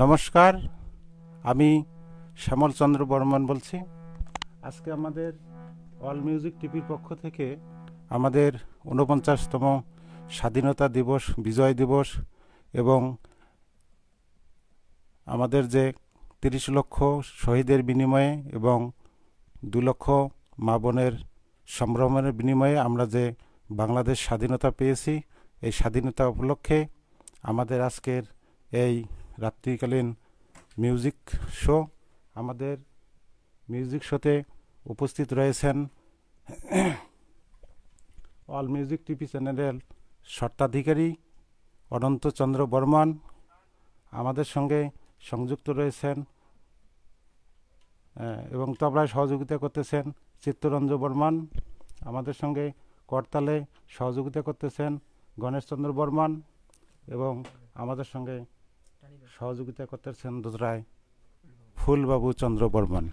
নমস্কার, আমি শ্যামল চন্দ্র বর্মন বলছি। আজকে আমাদের অল মিউজিক টিভির পক্ষ থেকে আমাদের ৪৯তম স্বাধীনতা দিবস, বিজয় দিবস এবং আমাদের যে ৩০ লক্ষ শহীদের বিনিময়ে এবং ২ লক্ষ মা বোনের সম্ভ্রমের বিনিময়ে আমরা যে বাংলাদেশ স্বাধীনতা পেয়েছি, এই স্বাধীনতা উপলক্ষে আমাদের আজকের এই রাত্রিকালীন মিউজিক শো। আমাদের মিউজিক শোতে উপস্থিত রয়েছেন অল মিউজিক টিভি চ্যানেলের স্বত্বাধিকারী অনন্তচন্দ্র বর্মন। আমাদের সঙ্গে সংযুক্ত রয়েছেন এবং তবলায় সহযোগিতা করতেছেন চিত্তরঞ্জন বর্মন। আমাদের সঙ্গে করতালে সহযোগিতা করতেছেন গণেশচন্দ্র বর্মন এবং আমাদের সঙ্গে সহযোগিতা করতেছেন দোতরায় ফুলবাবু চন্দ্র বর্মন।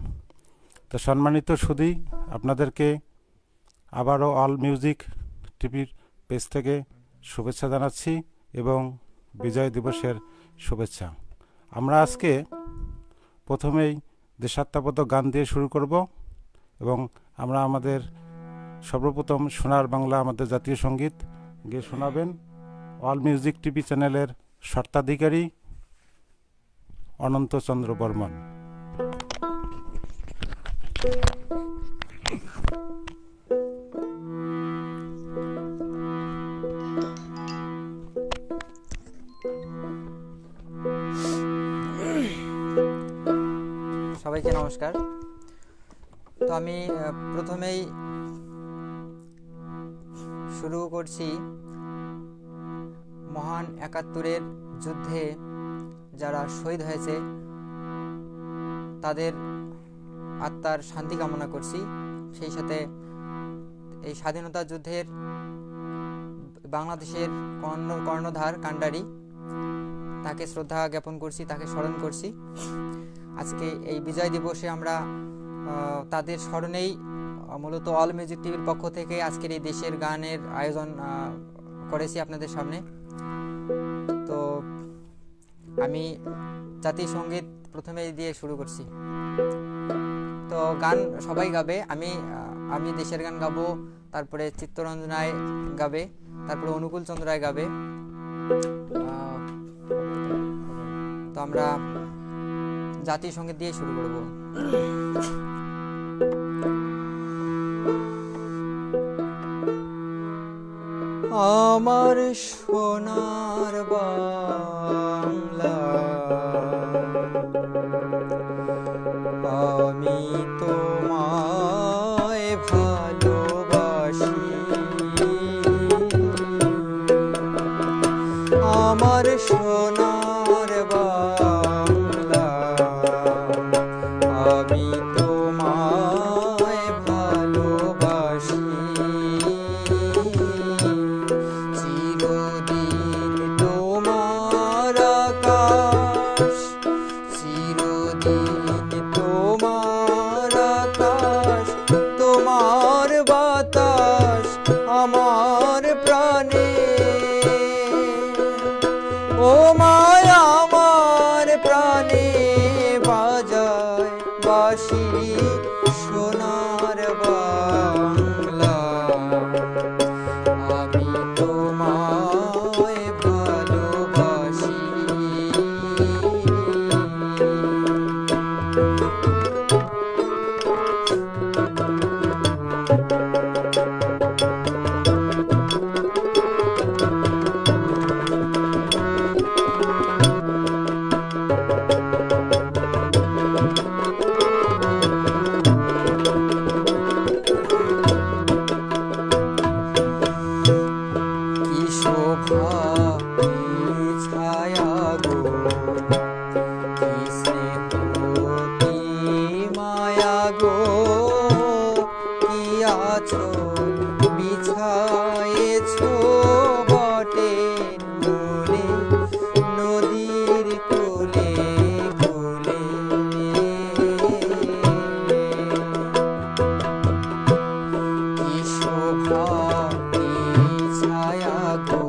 তো সম্মানিত সুধী, আপনাদেরকে আবারও অল মিউজিক টিভির পেজ থেকে শুভেচ্ছা জানাচ্ছি এবং বিজয় দিবসের শুভেচ্ছা। আমরা আজকে প্রথমেই দেশাত্মবোধক গান দিয়ে শুরু করব এবং আমরা আমাদের সর্বপ্রথম সোনার বাংলা, আমাদের জাতীয় সঙ্গীত গিয়ে শোনাবেন অল মিউজিক টিভি চ্যানেলের স্বত্বাধিকারী অনন্তচন্দ্র বর্মন। সবাইকে নমস্কার। তো আমি প্রথমেই শুরু করছি মহান ৭১-এর যুদ্ধে যারা শহীদ হয়েছে তাদের আত্মার শান্তি কামনা করছি। সেই সাথে এই স্বাধীনতা যুদ্ধের বাংলাদেশের কর্ণধার কান্ডারি, তাকে শ্রদ্ধা জ্ঞাপন করছি, তাকে স্মরণ করছি। আজকে এই বিজয় দিবসে আমরা তাদের স্মরণেই মূলত অল মিউজিক টিভির পক্ষ থেকে আজকের এই দেশের গানের আয়োজন করেছি আপনাদের সামনে। তো আমি জাতীয় সঙ্গীত প্রথমে দিয়ে শুরু করছি। তো গান সবাই গাবে, আমি দেশের গান গাবো, তারপরে চিত্তরঞ্জন রায় গাবে, তারপরে অনুকূল চন্দ্র রায় গাবে। তো আমরা জাতীয় সঙ্গীত দিয়ে শুরু করব। আমার সোনার বাংলা, আমি তোমায় ভালোবাসি। আমার সোনার বাংলা, আমি তোমায় ভালোবাসি। চিরদিন তোমার আকাশ, চিরদিন তোমার আকাশ, তোমার বাতাস আমার প্রাণে। ও মায়া আমার প্রাণে বাজায় বাঁশি সোনার বাংলা, আমি তোমায় ভালোবাসি। কি শোভা, কি ছায়া গো, কি স্নেহ, কি মায়া গো, কি আঁচল বিছায়েছো বটের মূলে, নদীর কূলে কূলে। কি শোভা, কি ছায়া গো,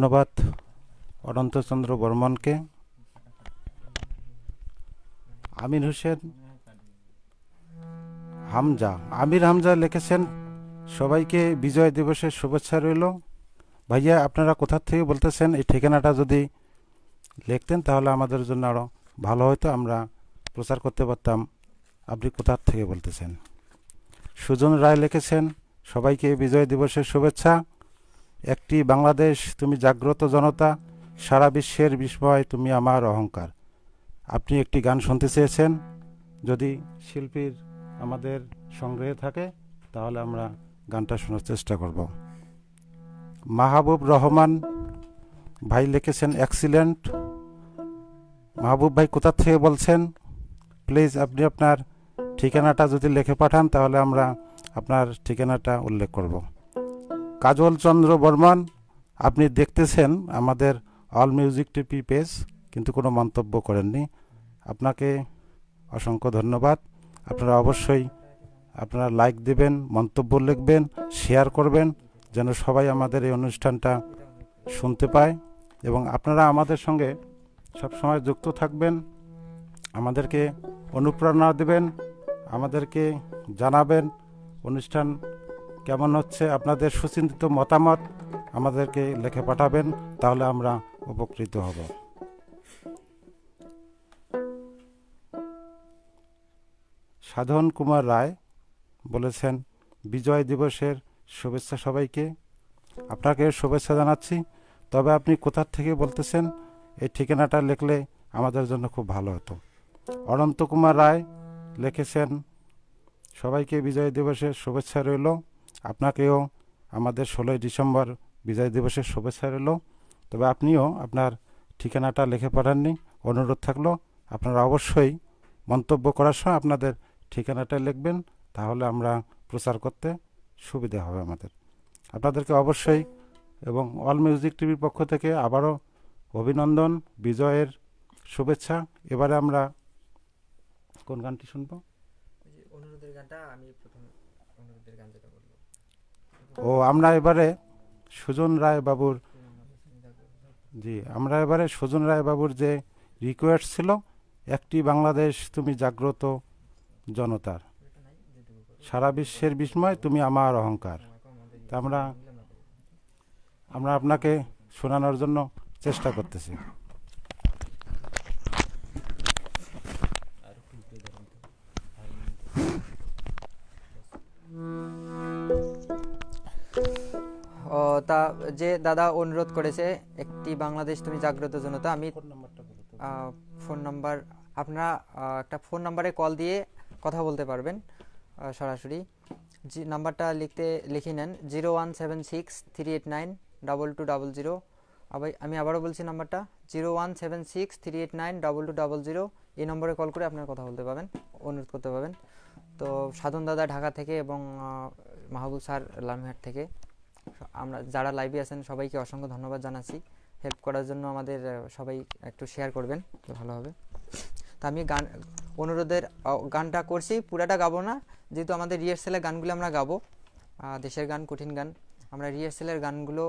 ধন্যবাদ অনন্তচন্দ্র বর্মনকে। আমির হোসেন হামজা, আমির হামজা লিখেছেন, সবাইকে বিজয় দিবসের শুভেচ্ছা রইল। ভাইয়া আপনারা কোথা থেকে বলতেছেন, এই ঠিকানাটা যদি লিখতেন তাহলে আমাদের জন্য আরও ভালো হতো, আমরা প্রচার করতে পারতাম আপনি কোথা থেকে বলতেছেন। সুজন রায় লিখেছেন, সবাইকে বিজয় দিবসের শুভেচ্ছা। একটি বাংলাদেশ তুমি জাগ্রত জনতা, সারা বিশ্বের বিস্ময় তুমি আমার অহংকার। আপনি একটি গান শুনতে চেয়েছেন, যদি শিল্পীর আমাদের সংগ্রহে থাকে তাহলে আমরা গানটা শোনার চেষ্টা করব। মাহবুব রহমান ভাই লিখেছেন, এক্সিলেন্ট। মাহবুব ভাই কোথা থেকে বলছেন, প্লিজ আপনি আপনার ঠিকানাটা যদি লিখে পাঠান তাহলে আমরা আপনার ঠিকানাটা উল্লেখ করব। কাজল চন্দ্র বর্মন, আপনি দেখতেছেন আমাদের অল মিউজিক টিভি পেজ কিন্তু কোনো মন্তব্য করেননি, আপনাকে অসংখ্য ধন্যবাদ। আপনারা অবশ্যই আপনারা লাইক দেবেন, মন্তব্য লিখবেন, শেয়ার করবেন, যেন সবাই আমাদের এই অনুষ্ঠানটা শুনতে পায়। এবং আপনারা আমাদের সঙ্গে সবসময় যুক্ত থাকবেন, আমাদেরকে অনুপ্রেরণা দেবেন, আমাদেরকে জানাবেন অনুষ্ঠান কেমন হচ্ছে, আপনাদের সুচিন্তিত মতামত আমাদেরকে লিখে পাঠাবেন, তাহলে আমরা উপকৃত হব। সাধন কুমার রায় বলেছেন, বিজয় দিবসের শুভেচ্ছা সবাইকে। আপনাকে শুভেচ্ছা জানাচ্ছি, তবে আপনি কোথা থেকে বলতেছেন এই ঠিকানাটা লিখলে আমাদের জন্য খুব ভালো হতো। অনন্ত কুমার রায় লিখেছেন, সবাইকে বিজয় দিবসের শুভেচ্ছা রইল। আপনাকেও আমাদের 16ই ডিসেম্বর বিজয় দিবসের শুভেচ্ছা রইল। তবে আপনিও আপনার ঠিকানাটা লিখে পাঠাননি, অনুরোধ থাকলো আপনারা অবশ্যই মন্তব্য করার সময় আপনাদের ঠিকানাটা লিখবেন, তাহলে আমরা প্রচার করতে সুবিধা হবে আমাদের। আপনাদেরকে অবশ্যই এবং অল মিউজিক টিভির পক্ষ থেকে আবারও অভিনন্দন, বিজয়ের শুভেচ্ছা। এবারে আমরা কোন গানটি শুনবো? অনুরোধের গানটা আমি প্রথম অনুরোধের গান যেটা বলবো। আমরা এবারে সুজন রায় বাবুর, জি আমরা এবারে সুজন রায় বাবুর যে রিকোয়েস্ট ছিল, একটি বাংলাদেশ তুমি জাগ্রত জনতার, সারা বিশ্বের বিস্ময় তুমি আমার অহংকার, তা আমরা আপনাকে শোনানোর জন্য চেষ্টা করতেছি। তা যে দাদা অনুরোধ করেছে, একটি বাংলাদেশ তুমি জাগ্রত জনতা, আমি ফোন নাম্বার, আপনারা একটা ফোন নাম্বারে কল দিয়ে কথা বলতে পারবেন সরাসরি। নাম্বারটা লিখে নেন 01763892200। আমি আবারও বলছি নাম্বারটা 01763892200। এই নম্বরে কল করে আপনারা কথা বলতে পারবেন, অনুরোধ করতে পারবেন। তো সাধন দাদা ঢাকা থেকে এবং মাহবুব স্যার লালমিহাট থেকে, আমরা যারা লাইভে আছেন সবাইকে অসংখ্য ধন্যবাদ জানাচ্ছি। হেল্প করার জন্য আমাদের সবাই একটু শেয়ার করবেন, ভালো হবে। তা আমি অনুরোধের গানটা করছি, পুরাটা গাবো না, যেহেতু আমাদের রিহার্সেলের গানগুলো আমরা গাবো, দেশের গান, কঠিন গান, আমরা রিহার্সেলের গানগুলো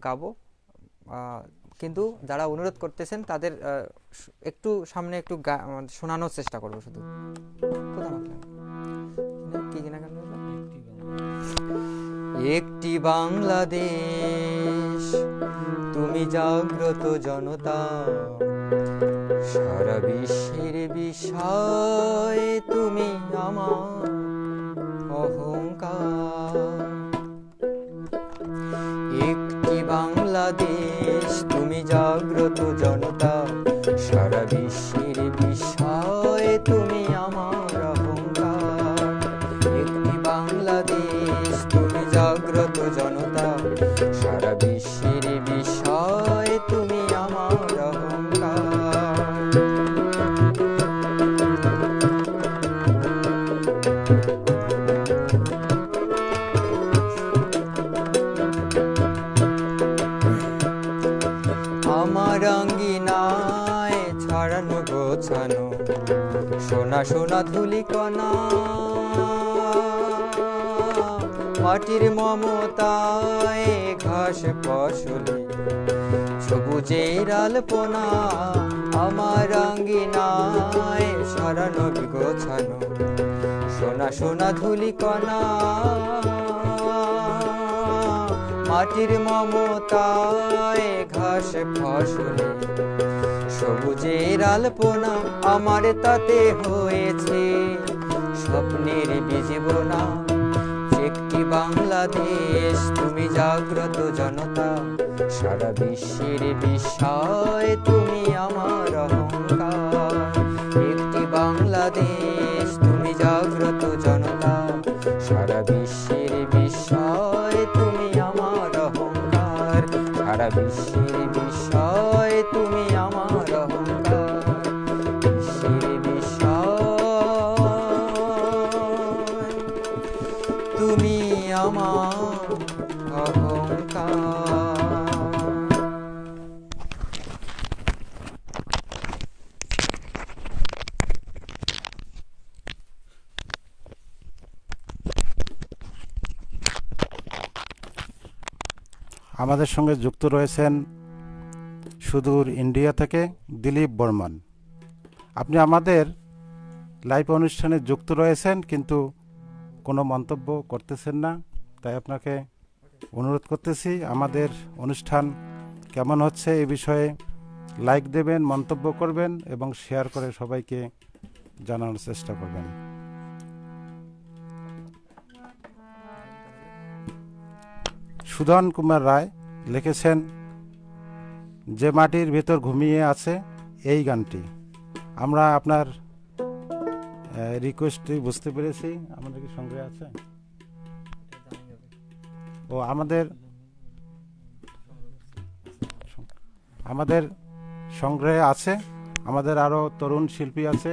গাবো। কিন্তু যারা অনুরোধ করতেছেন তাদের একটু সামনে একটু শোনানোর চেষ্টা করবো শুধু। কি কিনা গান? একটি বাংলাদেশ তুমি জাগ্রত জনতা, সারা বিশ্বের বিষয় তুমি আমার অহংকার। একটি বাংলাদেশ তুমি জাগ্রত জনতা, সারা বিশ্বের বিষয় তুমি আমার অহংকার। একটি বাংলাদেশ তুমি জাগ্রত জনতা, সারা বিশ্বের বিষয় তুমি আমার অহংকার। আমার আঙ্গিনায় ছড়ানো গোছানো সোনা সোনা ধুলিকণা, মাটির মমতায় ঘাস ফসলে সবুজের আলপনা আমার আঙ্গিনায় সারানো গোছানো সোনা সোনা ধুলিকণা মাটির মমতায় ঘাস ফসলে সবুজের আলপনা আমার তাতে হয়েছে স্বপ্নের বীজ বোনা একটি বাংলাদেশ তুমি জাগ্রত জনতা সারা বিশ্বের বিস্ময় তুমি আমার অহংকার একটি বাংলাদেশ তুমি জাগ্রত জনতা সারা বিশ্বের বিস্ময় তুমি আমার অহংকার সারা বিশ্বের বিস্ময় তুমি আমার অহংকার বিশ্বের বিস্ময় তুমি আমার অহংকার। আমাদের সঙ্গে যুক্ত রয়েছেন সুদূর ইন্ডিয়া থেকে দিলীপ বর্মন। আপনি আমাদের লাইভ অনুষ্ঠানে যুক্ত রয়েছেন কিন্তু কোনো মন্তব্য করতেছেন না, তাই আপনাকে অনুরোধ করতেছি আমাদের অনুষ্ঠান কেমন হচ্ছে এই বিষয়ে লাইক দেবেন, মন্তব্য করবেন এবং শেয়ার করে সবাইকে জানানোর চেষ্টা করবেন। সুধন কুমার রায় লিখেছেন যে মাটির ভেতর ঘুমিয়ে আছে এই গানটি। আমরা আপনার রিকোয়েস্টটি বুঝতে পেরেছি। আমাদের কি সংগ্রহে আছে? ও আমাদের সংগ্রহে আছে। আমাদের আরও তরুণ শিল্পী আছে।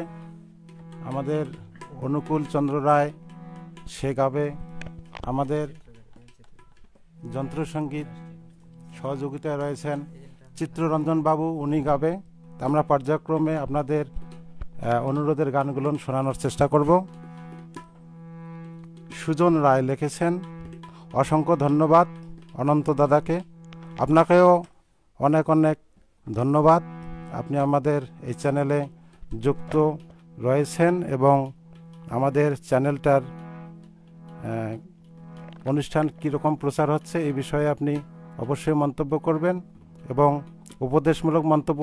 আমাদের অনুকূল চন্দ্র রায় সে গাবে, আমাদের যন্ত্রসঙ্গীত সহযোগিতায় রয়েছেন চিত্ররঞ্জন বাবু, উনি গাবে। আমরা পর্যায়ক্রমে আপনাদের অনুরোধের গানগুলো শোনানোর চেষ্টা করব। সুজন রায় লিখেছেন অসংখ্য ধন্যবাদ অনন্ত দাদাকে। আপনাকেও অনেক অনেক ধন্যবাদ। আপনি আমাদের এই চ্যানেলে যুক্ত রয়েছেন এবং আমাদের চ্যানেলটার অনুষ্ঠান কীরকম প্রচার হচ্ছে এই বিষয়ে আপনি অবশ্যই মন্তব্য করবেন এবং উপদেশমূলক মন্তব্য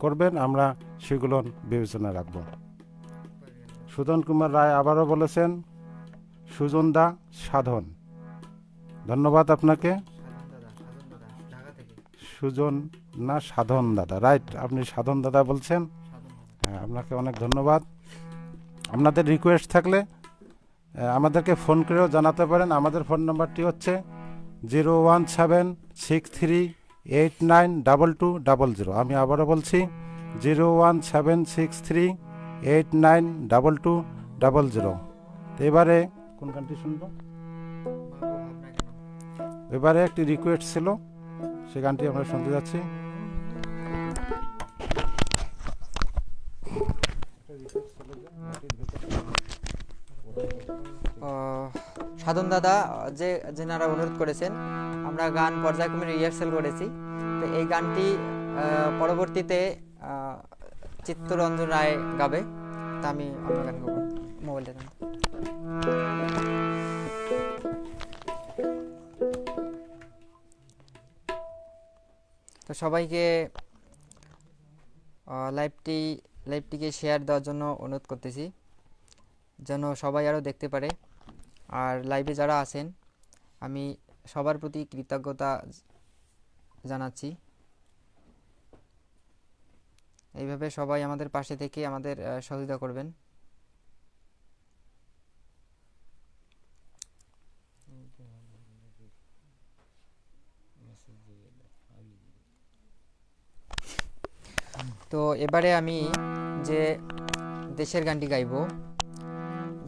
করবেন, আমরা সেগুলো বিবেচনা রাখব। সুজন কুমার রায় আবারও বলেছেন সুজন দা সাধন, ধন্যবাদ আপনাকে। সুজন না সাধন দাদা, রাইট, আপনি সাধন দাদা বলছেন। হ্যাঁ, আপনাকে অনেক ধন্যবাদ। আপনাদের রিকোয়েস্ট থাকলে আমাদেরকে ফোন করেও জানাতে পারেন। আমাদের ফোন নাম্বারটি হচ্ছে 01763892200। আমি আবারও বলছি 01763892200। এবারে কোন গানটি শুনবো? এবারে একটি রিকোয়েস্ট ছিল, সে গানটি আমরা শুনতে যাচ্ছি। সাধন দাদা যেনারা অনুরোধ করেছেন, আমরা গান পর্যায়ক্রমে রিহার্সেল করেছি। তো এই গানটি পরবর্তীতে চিত্তরঞ্জন রায় গাবে। তা আমি অন্য গান গাবো। মোবাইলটা দেন। তো সবাইকে লাইভটিকে শেয়ার দেওয়ার জন্য অনুরোধ করতেছি, যেন সবাই আরও দেখতে পারে। আর লাইভে যারা আছেন আমি সবার প্রতি কৃতজ্ঞতা জানাচ্ছি। এইভাবে সবাই আমাদের পাশে থেকে আমাদের সহযোগিতা করবেন। তো এবারে আমি যে দেশের গানটি গাইব,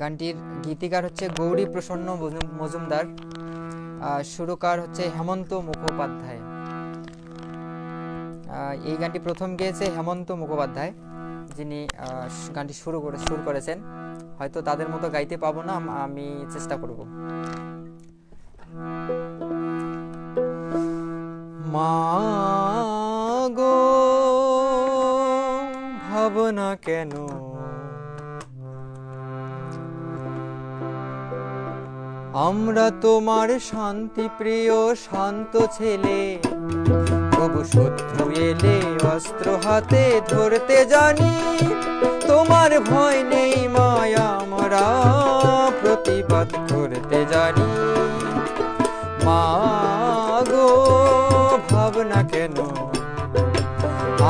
গানটির গীতিকার হচ্ছে গৌরী প্রসন্ন মজুমদার, সুরকার হচ্ছে হেমন্ত মুখোপাধ্যায়। এই গানটি প্রথম গেয়েছে হেমন্ত মুখোপাধ্যায়, যিনি গানটি সুর করেছেন। হয়তো তাদের মতো গাইতে পাবো না, আমি চেষ্টা করব। মাগো ভাবনা কেন, আমরা তোমার শান্তি প্রিয় শান্ত ছেলে, তবু শত্রু এলে অস্ত্র হাতে ধরতে জানি। তোমার ভয় নেই মায়া, আমরা প্রতিবাদ করতে জানি। মাগো ভাবনা কেন,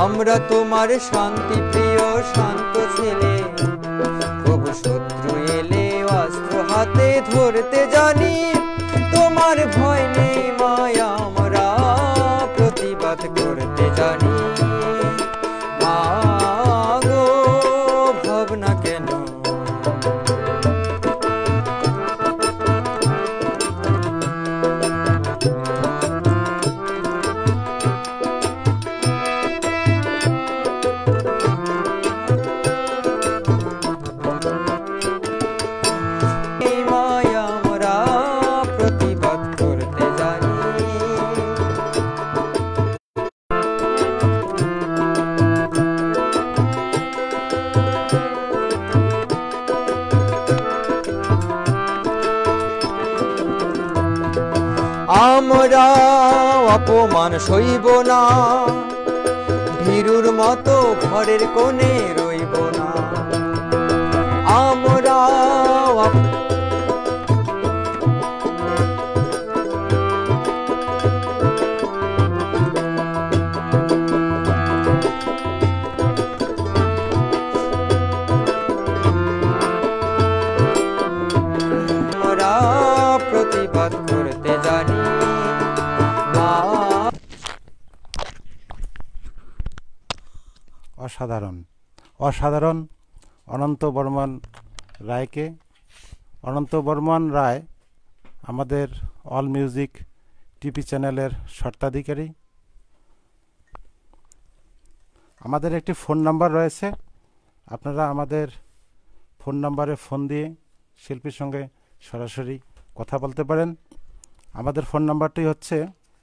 আমরা তোমার শান্তি প্রিয় শান্ত ছেলে, তবু শত্রু এলে অস্ত্র হাতে ধরতে জানি। তোমার ভয় নেই মায়া, আমরা প্রতিবাদ করতে জানি। মাগো ভাবনা কেন, আমরা অপমান সইব না, ভীরুর মতো ঘরের কোণে রইব না। আমরা প্রতিবাদ করতে জানি। অসাধারণ অসাধারণ অনন্ত বর্মন রায়কে। অনন্ত বর্মন রায় আমাদের অল মিউজিক টিভি চ্যানেলের স্বত্বাধিকারী। আমাদের একটি ফোন নাম্বার রয়েছে, আপনারা আমাদের ফোন নাম্বারে ফোন দিয়ে শিল্পীর সঙ্গে সরাসরি কথা বলতে পারেন। আমাদের ফোন নাম্বারটি হচ্ছে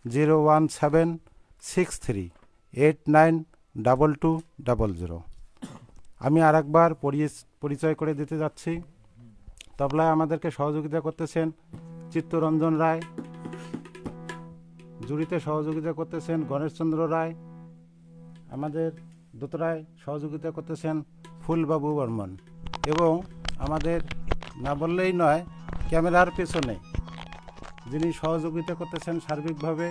01763892200। আমি আর একবার পরিচয় করে দিতে যাচ্ছি। তবলায় আমাদেরকে সহযোগিতা করতেছেন চিত্তরঞ্জন রায়, জুড়িতে সহযোগিতা করতেছেন গণেশচন্দ্র রায়, আমাদের দোতরায় সহযোগিতা করতেছেন ফুলবাবু বর্মন, এবং আমাদের না বললেই নয় ক্যামেরার পেছনে যিনি সহযোগিতা করতেছেন সার্বিকভাবে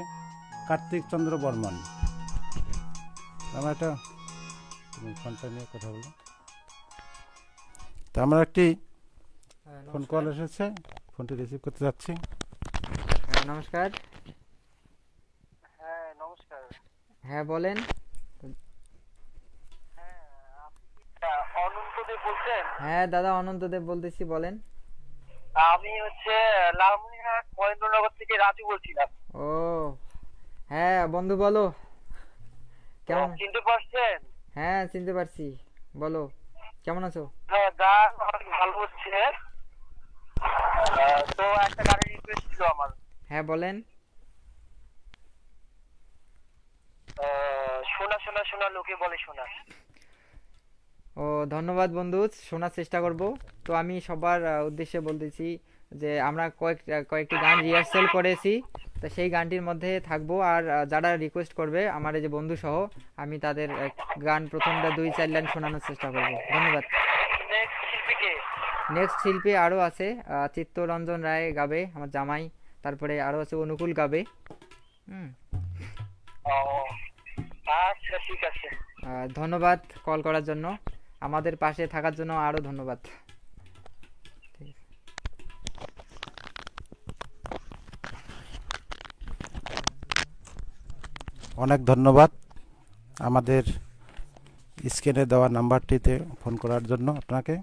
কার্তিক চন্দ্র বর্মন। আমরা একটা ফোনটা নিয়ে কথা বলব। তো আমরা একটি ফোন কল এসেছে, ফোনটি রিসিভ করতে যাচ্ছি। নমস্কার। হ্যাঁ নমস্কার। হ্যাঁ বলেন। অনন্ত দেব বলছেন? হ্যাঁ দাদা অনন্ত দেব বলতেছি, বলেন। আমি হচ্ছে লালমনিরহাট মহেন্দ্রনগর থেকে রাজু বলছিলাম। ও হ্যাঁ বন্ধু বলো, কেমন? চিনতে পারছেন? হ্যাঁ চিনতে পারছি, বলো কেমন আছো? হ্যাঁ গান অনেক ভালো হচ্ছে। তো একটা গানের রিকোয়েস্ট ছিল আমার। হ্যাঁ বলেন। শোনা শোনা শোনা লোকে বলে শোনা। ও ধন্যবাদ বন্ধু, শোনার চেষ্টা করব। তো আমি সবার উদ্দেশ্যে বলতেছি যে আমরা কয়েকটি গান রিহার্সেল করেছি, তো সেই গানটির মধ্যে থাকবো। আর যারা রিকোয়েস্ট করবে আমার এই যে বন্ধু সহ, আমি তাদের গান প্রথমটা 2-4 লাইন শোনানোর চেষ্টা করব। ধন্যবাদ। নেক্সট শিল্পী আরও আছে, চিত্তরঞ্জন রায় গাবে, আমার জামাই, তারপরে আরও আছে অনুকূল গাবে। আচ্ছা ঠিক আছে, ধন্যবাদ কল করার জন্য, আমাদের পাশে থাকার জন্য আরও ধন্যবাদ। অনেক ধন্যবাদ আমাদের স্ক্রিনে দেওয়া নাম্বারটিতে ফোন করার জন্য আপনাকে।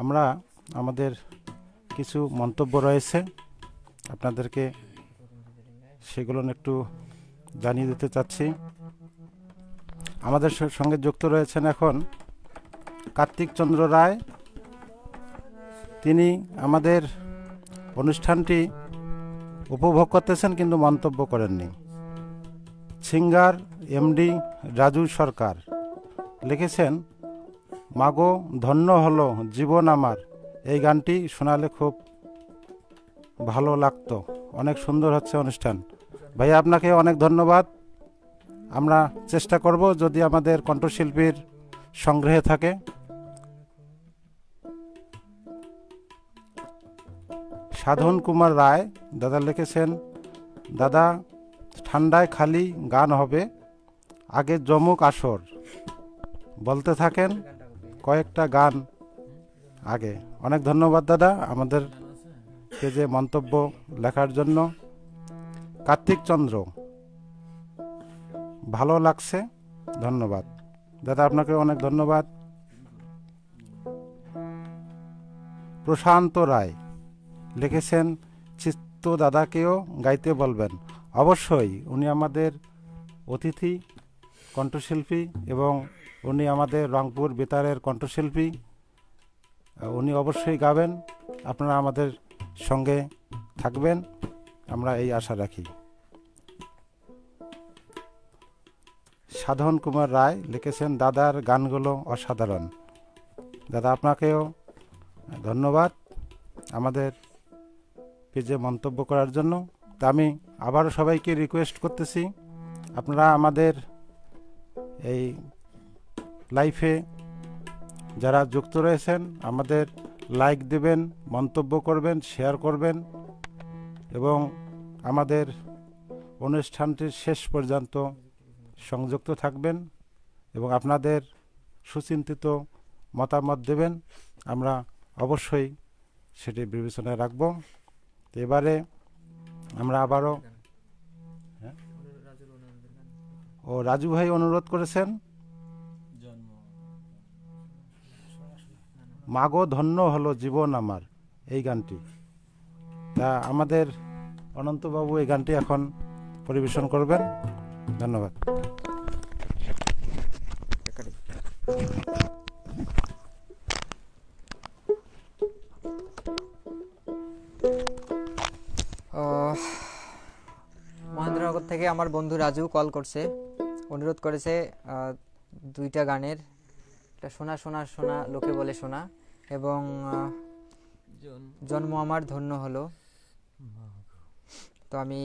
আমরা আমাদের কিছু মন্তব্য রয়েছে, আপনাদেরকে সেগুলো একটু জানিয়ে দিতে চাচ্ছি। আমাদের সঙ্গে যুক্ত রয়েছেন এখন কার্তিক চন্দ্র রায়। তিনি আমাদের অনুষ্ঠানটি উপভোগ করতেছেন কিন্তু মন্তব্য করেননি। সিঙ্গার এমডি রাজু সরকার লিখেছেন, মাগো ধন্য হলো জীবন আমার, এই গানটি শোনালে খুব ভালো লাগতো, অনেক সুন্দর হচ্ছে অনুষ্ঠান। ভাইয়া আপনাকে অনেক ধন্যবাদ। আমরা চেষ্টা করব যদি আমাদের কণ্ঠশিল্পীর সংগ্রহে থাকে। সাধন কুমার রায় দাদা লিখেছেন, দাদা ঠান্ডায় খালি গান হবে, আগে জমুক আসর, বলতে থাকেন কয়েকটা গান আগে। অনেক ধন্যবাদ দাদা আমাদের পেজে মন্তব্য লেখার জন্য। কার্তিক চন্দ্র, ভালো লাগছে, ধন্যবাদ দাদা, আপনাকে অনেক ধন্যবাদ। প্রশান্ত রায় লিখেছেন, চিত্ত দাদাকেও গাইতে বলবেন। অবশ্যই, উনি আমাদের অতিথি কণ্ঠশিল্পী এবং উনি আমাদের রংপুর বেতারের কণ্ঠশিল্পী, উনি অবশ্যই গাবেন। আপনারা আমাদের সঙ্গে থাকবেন, আমরা এই আশা রাখি। সাধন কুমার রায় লিখেছেন, দাদার গানগুলো অসাধারণ। দাদা আপনাকেও ধন্যবাদ আমাদের পেজে মন্তব্য করার জন্য। তা আমি আবারও সবাইকে রিকোয়েস্ট করতেছি, আপনারা আমাদের এই লাইফে যারা যুক্ত রয়েছেন আমাদের লাইক দেবেন, মন্তব্য করবেন, শেয়ার করবেন এবং আমাদের অনুষ্ঠানটির শেষ পর্যন্ত সংযুক্ত থাকবেন এবং আপনাদের সুচিন্তিত মতামত দেবেন। আমরা অবশ্যই সেটি বিবেচনায় রাখব। এবারে আমরা আবারও রাজু ভাই অনুরোধ করেছেন, মাগো ধন্য হলো জীবন আমার, এই গানটি। তা আমাদের অনন্তবাবু এই গানটি এখন পরিবেশন করবেন। ধন্যবাদ। মহেন্দ্রনগর থেকে আমার বন্ধু রাজু কল করছে, অনুরোধ করেছে দুইটা গানের, একটা শোনা শোনা শোনা লোকে বলে শোনা এবং জন্ম আমার ধন্য হলো। তো আমি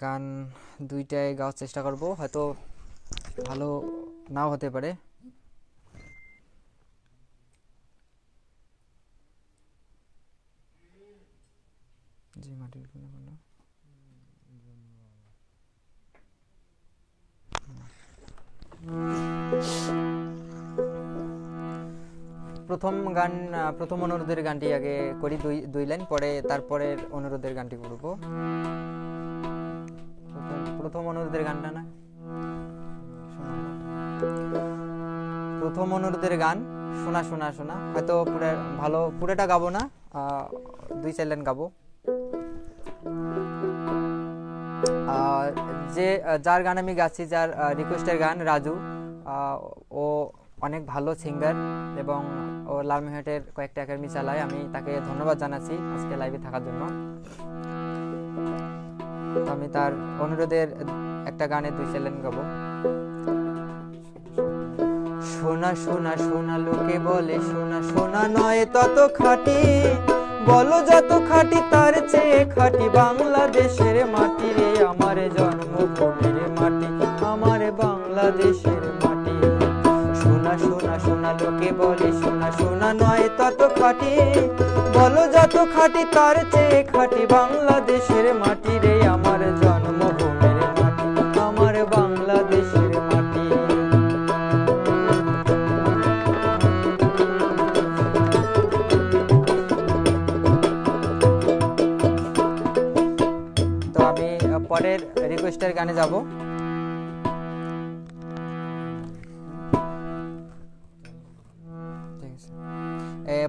গান দুইটাই গাওয়ার চেষ্টা করব, হয়তো ভালো নাও হতে পারে। যে মাটির কোণে কোণে প্রথম গান, প্রথম অনুরোধের গানটি আগে করি, দুই লাইন, পরে তারপরের অনুরোধের গানটি করব। প্রথম অনুরোধের গানটা না, প্রথম অনুরোধের গান শোনা শোনা শোনা, হয়তো ভালো পুরোটা গাবো না, 2-4 লাইন গাবো। যার গান আমি গাচ্ছি, যার রিকোয়েস্টের গান, রাজু, ও অনেক ভালো সিঙ্গার এবং ও লালমনিরহাটের কয়েকটা একাডেমি চালায়। আমি তাকে ধন্যবাদ জানাচ্ছি আজকে লাইভে থাকার জন্য। আমি তার অনুরোধের একটা গানে 2-4 লাইন গাবো। শোনা শোনা শোনা লোকে বলে শোনা শোনা নয় তত খাঁটি, বলো যত খাঁটি তার চেয়ে খাঁটি বাংলাদেশের মাটি রে, আমার জন্মভূমির মাটি, আমার বাংলাদেশের মাটি। শোনা শোনা শোনা লোকে বলে শোনা শোনা নয় তত খাঁটি, বলো যত খাঁটি তার চেয়ে খাঁটি বাংলাদেশের মাটি রে, আমার জন্মভূমির মাটি, আমার বাংলাদেশের মাটি। তো আমি পরের রিকোয়েস্টের গানে যাব।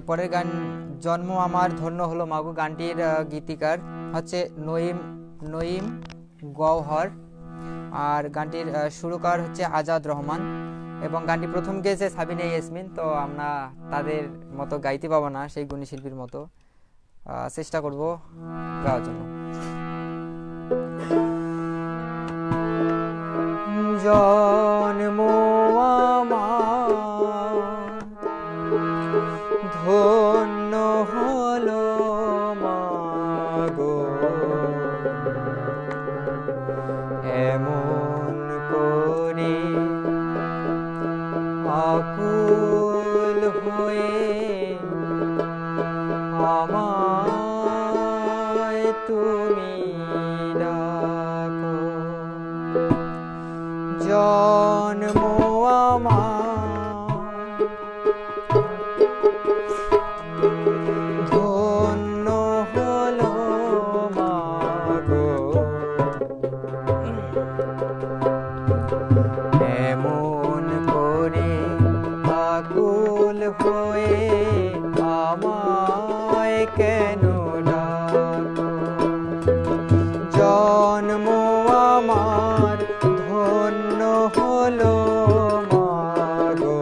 পরের গান জন্ম আমার ধন্য হলো মাগো, গানটির গীতিকার হচ্ছে নঈম গওহর আর গানটির সুরকার হচ্ছে আজাদ রহমান এবং গানটি প্রথম গেয়েছে সাবিনা ইয়াসমিন। তো আমরা তাদের মতো গাইতে পাবো না, সেই গুণী শিল্পীর মতো। চেষ্টা করব গাওয়ার জন্য। জন্ম আমার ধন্য হলো মাগো, এমন করে আকুল হয়ে আমায় তুমি ডাকো। জন্ম আমার ধন্য হলো মাগো, এমন করে আকুল হয়ে আমায় কেন ডাকো। জন্ম আমার ধন্য হলো মাগো,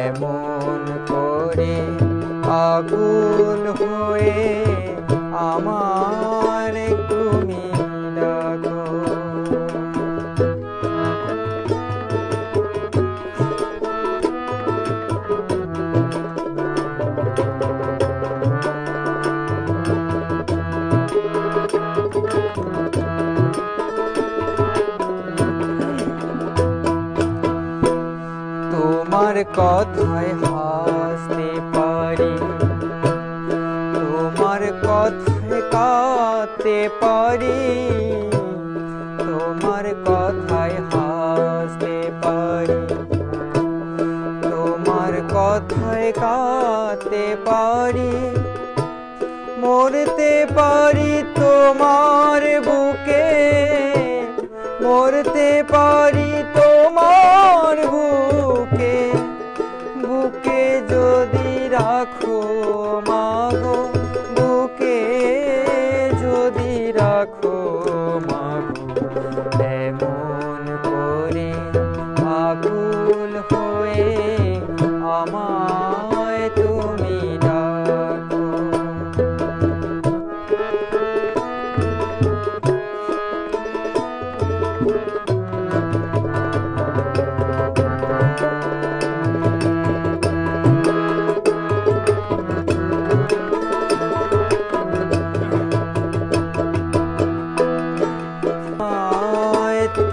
এমন করে আকুল হয়ে আমার তুমি ডাকো। তোমার কথায় হাসতে পারি, তোমার কথায় কাঁদতে পারি, তোমার কথায় হাসতে পারি, তোমার কথায় কাঁদতে পারি, মরতে পারি তোমার বুকে, মরতে পারি তোমার বুকে, বুকে যদি রাখো মাগো, বুকে যদি রাখো মাগো, এমন করে আকুল হয়ে আমায় তুমি ডাকো।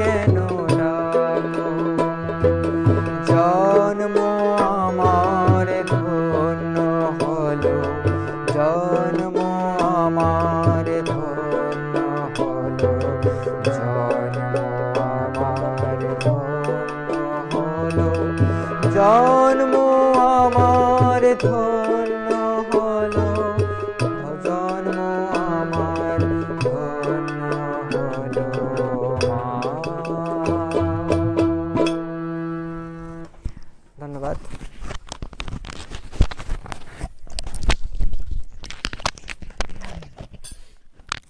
কেন ডাকো। জন্ম আমার ধন্য হলো, জন্ম আমার ধন্য হলো, জন্ম আমার ধন্য হলো, জন্ম আমার ধন্য হলো, জন্ম আমার ধন্য হলো মা। ধন্যবাদ।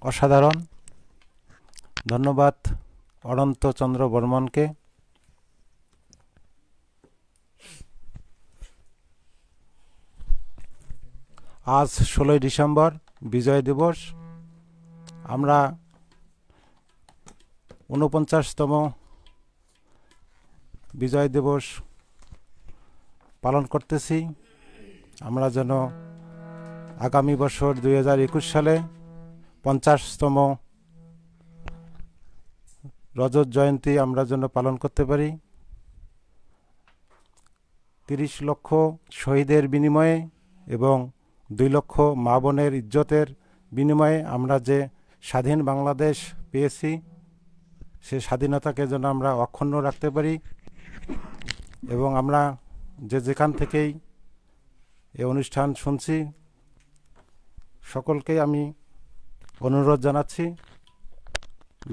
অসাধারণ। ধন্যবাদ অনন্ত চন্দ্র বর্মনকে। আজ 16ই ডিসেম্বর বিজয় দিবস। আমরা 49তম বিজয় দিবস পালন করতেছি। আমরা যেন আগামী বছর 2021 সালে 50তম রজত জয়ন্তী আমরা যেন পালন করতে পারি। 30 লক্ষ শহীদের বিনিময়ে এবং 2 লক্ষ মা বোনের ইজ্জতের বিনিময়ে আমরা যে স্বাধীন বাংলাদেশ পেয়েছি, সে স্বাধীনতাকে যেন আমরা অক্ষুণ্ণ রাখতে পারি এবং আমরা যেখান থেকেই এই অনুষ্ঠান শুনছি সকলকে আমি অনুরোধ জানাচ্ছি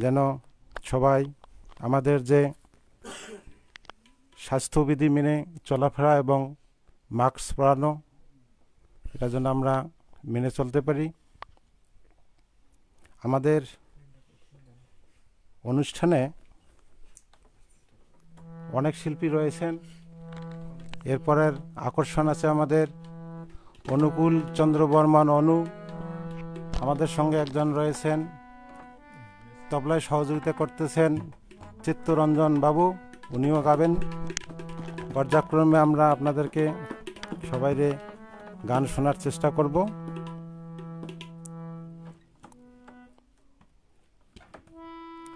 যেন সবাই আমাদের যে স্বাস্থ্যবিধি মেনে চলাফেরা এবং মাস্ক পরানো, এটা যেন আমরা মেনে চলতে পারি। আমাদের অনুষ্ঠানে অনেক শিল্পী রয়েছেন। এরপরের আকর্ষণ আছে আমাদের অনুকূল চন্দ্র বর্মন অনু, আমাদের সঙ্গে একজন রয়েছেন তবলায় সহযোগিতা করতেছেন চিত্তরঞ্জন বাবু, উনিও গাবেন। পর্যায়ক্রমে আমরা আপনাদেরকে সবাইরে গান শোনার চেষ্টা করব।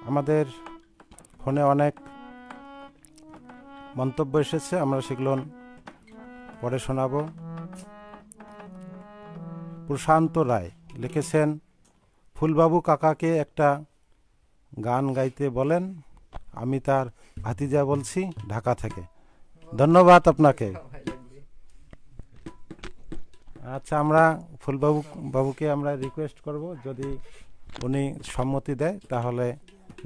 আমাদের ফোনে অনেক মন্তব্য এসেছে, আমরা সেগুলো পরে শোনাবো। প্রশান্ত রায় লিখেছেন, ফুলবাবু কাকাকে একটা গান গাইতে বলেন, আমি তার ভাতিজা বলছি ঢাকা থেকে। ধন্যবাদ আপনাকে। আচ্ছা, আমরা ফুলবাবুকে আমরা রিকোয়েস্ট করব, যদি উনি সম্মতি দেয় তাহলে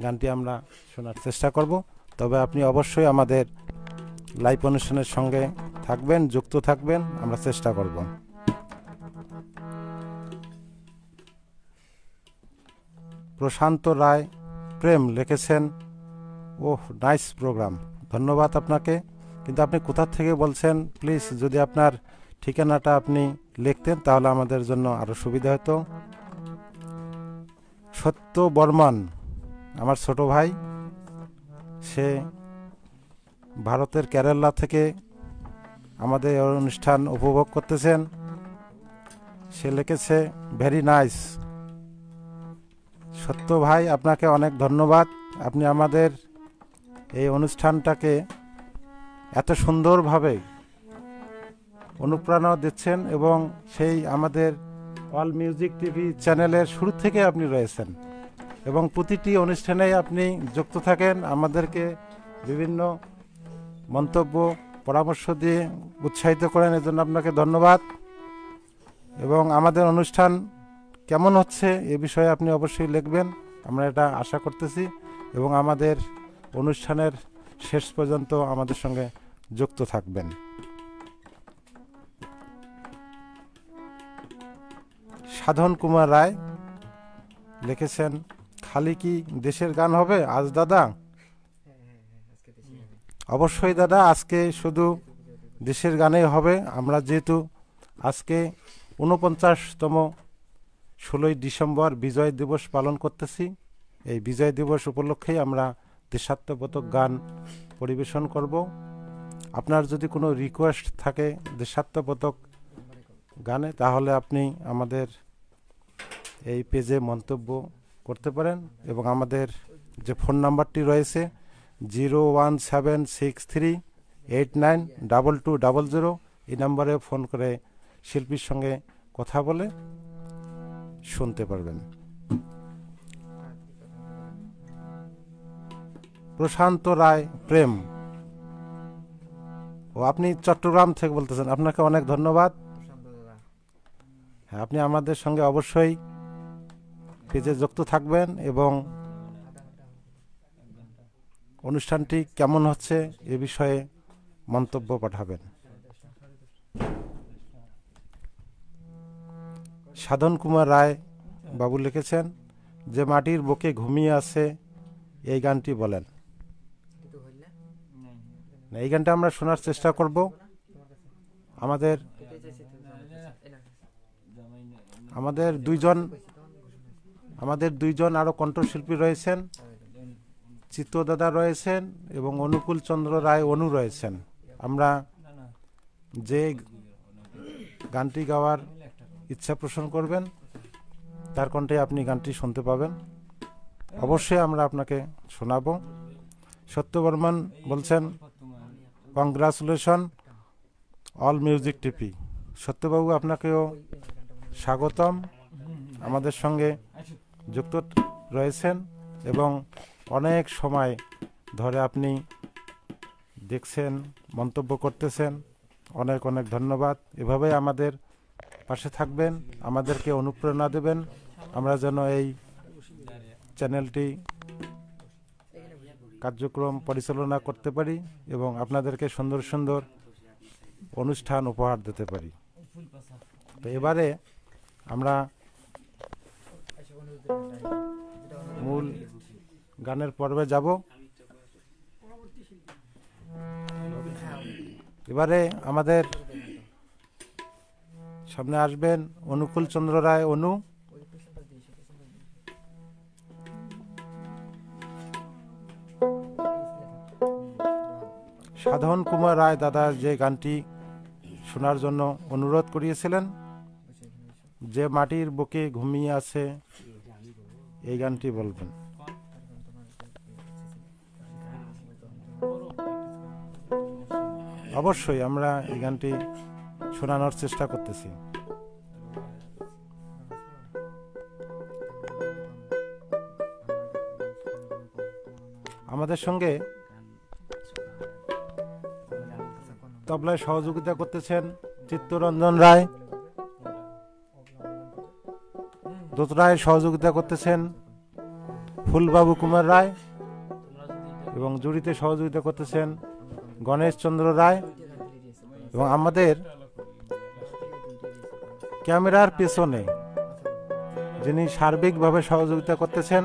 গানটি আমরা শোনার চেষ্টা করব। তবে আপনি অবশ্যই আমাদের লাইভ অনুষ্ঠানের সঙ্গে থাকবেন, যুক্ত থাকবেন, আমরা চেষ্টা করব। প্রশান্ত রায় প্রেম লিখেছেন, ওহ নাইস প্রোগ্রাম, ধন্যবাদ আপনাকে। কিন্তু আপনি কোথা থেকে বলছেন প্লিজ যদি আপনার ঠিকানাটা আপনি লিখতেন তাহলে আমাদের জন্য আরও সুবিধা হতো। সত্য বর্মন আমার ছোট ভাই, সে ভারতের কেরালা থেকে আমাদের অনুষ্ঠান উপভোগ করতেছেন। সে লিখেছে, ভেরি নাইস। সত্য ভাই, আপনাকে অনেক ধন্যবাদ। আপনি আমাদের এই অনুষ্ঠানটাকে এত সুন্দরভাবে অনুপ্রেরণা দিচ্ছেন এবং সেই আমাদের অল মিউজিক টিভি চ্যানেলের শুরু থেকে আপনি রয়েছেন এবং প্রতিটি অনুষ্ঠানেই আপনি যুক্ত থাকেন, আমাদেরকে বিভিন্ন মন্তব্য পরামর্শ দিয়ে উৎসাহিত করেন। এজন্য আপনাকে ধন্যবাদ। এবং আমাদের অনুষ্ঠান কেমন হচ্ছে এ বিষয়ে আপনি অবশ্যই লিখবেন, আমরা এটা আশা করতেছি। এবং আমাদের অনুষ্ঠানের শেষ পর্যন্ত আমাদের সঙ্গে যুক্ত থাকবেন। সাধন কুমার রায় লিখেছেন, খালি কি দেশের গান হবে আজ দাদা? অবশ্যই দাদা, আজকে শুধু দেশের গানেই হবে। আমরা যেহেতু আজকে ৪৯তম ১৬ই ডিসেম্বর বিজয় দিবস পালন করতেছি, এই বিজয় দিবস উপলক্ষেই আমরা দেশাত্মবোধক গান পরিবেশন করব। আপনার যদি কোনো রিকোয়েস্ট থাকে দেশাত্মবোধক গানে, তাহলে আপনি আমাদের এই পেজে মন্তব্য করতে পারেন। এবং আমাদের যে ফোন নাম্বারটি রয়েছে 01763892200, এই নাম্বারে ফোন করে শিল্পীর সঙ্গে কথা বলে শুনতে পারবেন। প্রশান্ত রায় প্রেম, ও আপনি চট্টগ্রাম থেকে বলতেছেন, আপনাকে অনেক ধন্যবাদ। হ্যাঁ, আপনি আমাদের সঙ্গে অবশ্যই পেজে যুক্ত থাকবেন এবং অনুষ্ঠানটি কেমন হচ্ছে এ বিষয়ে মন্তব্য পাঠাবেন। সাধন কুমার রায় বাবু লিখেছেন, যে মাটির বুকে ঘুমিয়ে আছে এই গানটি বলেন। এই গানটা আমরা শোনার চেষ্টা করব। আমাদের দুইজন আরো কণ্ঠশিল্পী রয়েছেন, চিত্তদাদা রয়েছেন এবং অনুকূল চন্দ্র রায় অনু রয়েছেন। আমরা যে গানটি গাওয়ার ইচ্ছা পোষণ করবেন তার কণ্ঠে আপনি গানটি শুনতে পাবেন। অবশ্যই আমরা আপনাকে শোনাবো। সত্য বর্মন বলছেন, কংগ্রাচুলেশন অল মিউজিক টিভি। সত্যবাবু, আপনাকেও স্বাগতম, আমাদের সঙ্গে যুক্ত রয়েছেন এবং অনেক সময় ধরে আপনি দেখছেন, মন্তব্য করতেছেন, অনেক অনেক ধন্যবাদ। এভাবেই আমাদের পাশে থাকবেন, আমাদেরকে অনুপ্রেরণা দেবেন, আমরা যেন এই চ্যানেলটি কার্যক্রম পরিচালনা করতে পারি এবং আপনাদেরকে সুন্দর সুন্দর অনুষ্ঠান উপহার দিতে পারি। তো এবারে আমরা মূল গানের পর্বে যাব। এবারে আমাদের সামনে আসবেন অনুকূল চন্দ্র রায় অনু, সাধন কুমার রায় দাদা যে গানটি শোনার জন্য অনুরোধ করিয়েছিলেন, যে মাটির বুকে ঘুমিয়ে আছে, এই গানটি বলবেন। অবশ্যই আমরা এই গানটি শোনানোর চেষ্টা করতেছি। আমাদের সঙ্গে তবলায় সহযোগিতা করতেছেন চিত্তরঞ্জন রায়, দোতরায় সহযোগিতা করতেছেন ফুলবাবু কুমার রায় এবং জুড়িতে সহযোগিতা করতেছেন গণেশ চন্দ্র রায়, এবং আমাদের ক্যামেরার পেছনে যিনি সার্বিকভাবে সহযোগিতা করতেছেন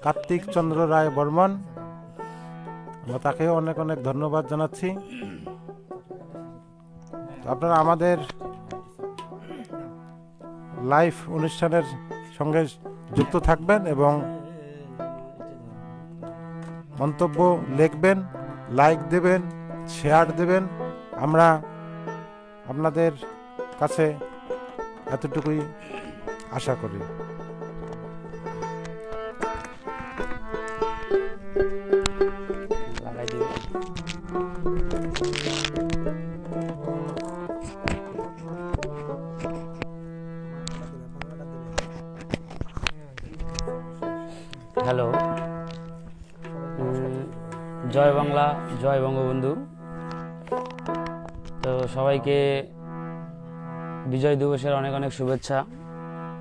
কার্তিক চন্দ্র রায় বর্মন, আমরা তাকেও অনেক অনেক ধন্যবাদ জানাচ্ছি। আপনারা আমাদের লাইভ অনুষ্ঠানের সঙ্গে যুক্ত থাকবেন এবং মন্তব্য লিখবেন, লাইক দেবেন, শেয়ার দেবেন। আমরা আপনাদের কাছে এতটুকুই আশা করি। হ্যালো, জয় বাংলা, জয় বঙ্গবন্ধু। তো সবাইকে বিজয় দিবসের অনেক অনেক শুভেচ্ছা।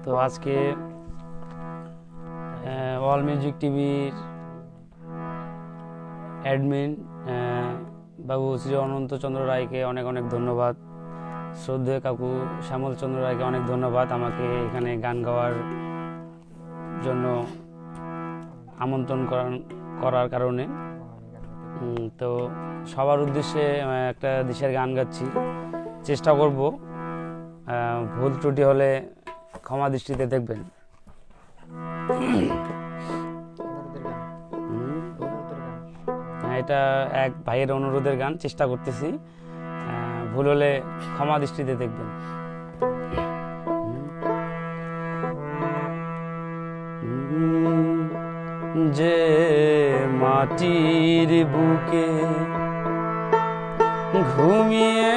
তো আজকে অল মিউজিক টিভির অ্যাডমিন বাবু শ্রী অনন্ত চন্দ্র রায়কে অনেক অনেক ধন্যবাদ, শ্রদ্ধেয় কাকু শ্যামল চন্দ্র রায়কে অনেক ধন্যবাদ আমাকে এখানে গান গাওয়ার জন্য আমন্ত্রণ করার কারণে। তো সবার উদ্দেশ্যে একটা দেশের গান গাচ্ছি, চেষ্টা করব, ভুল ত্রুটি হলে ক্ষমা দৃষ্টিতে দেখবেন। এটা এক ভাইয়ের অনুরোধের গান, চেষ্টা করতেছি, ভুল হলে ক্ষমা দৃষ্টিতে দেখবেন। যে মাটির বুকে ঘুমিয়ে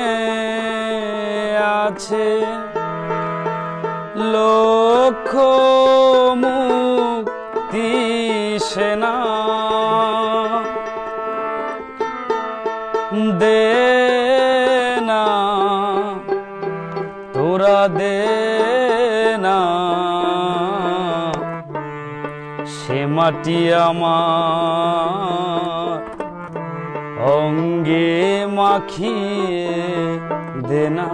আছে লক্ষ মুক্তি সেনা, দে না তোরা দে না, সে মাটি আমার অঙ্গে মাখিয়ে দে না।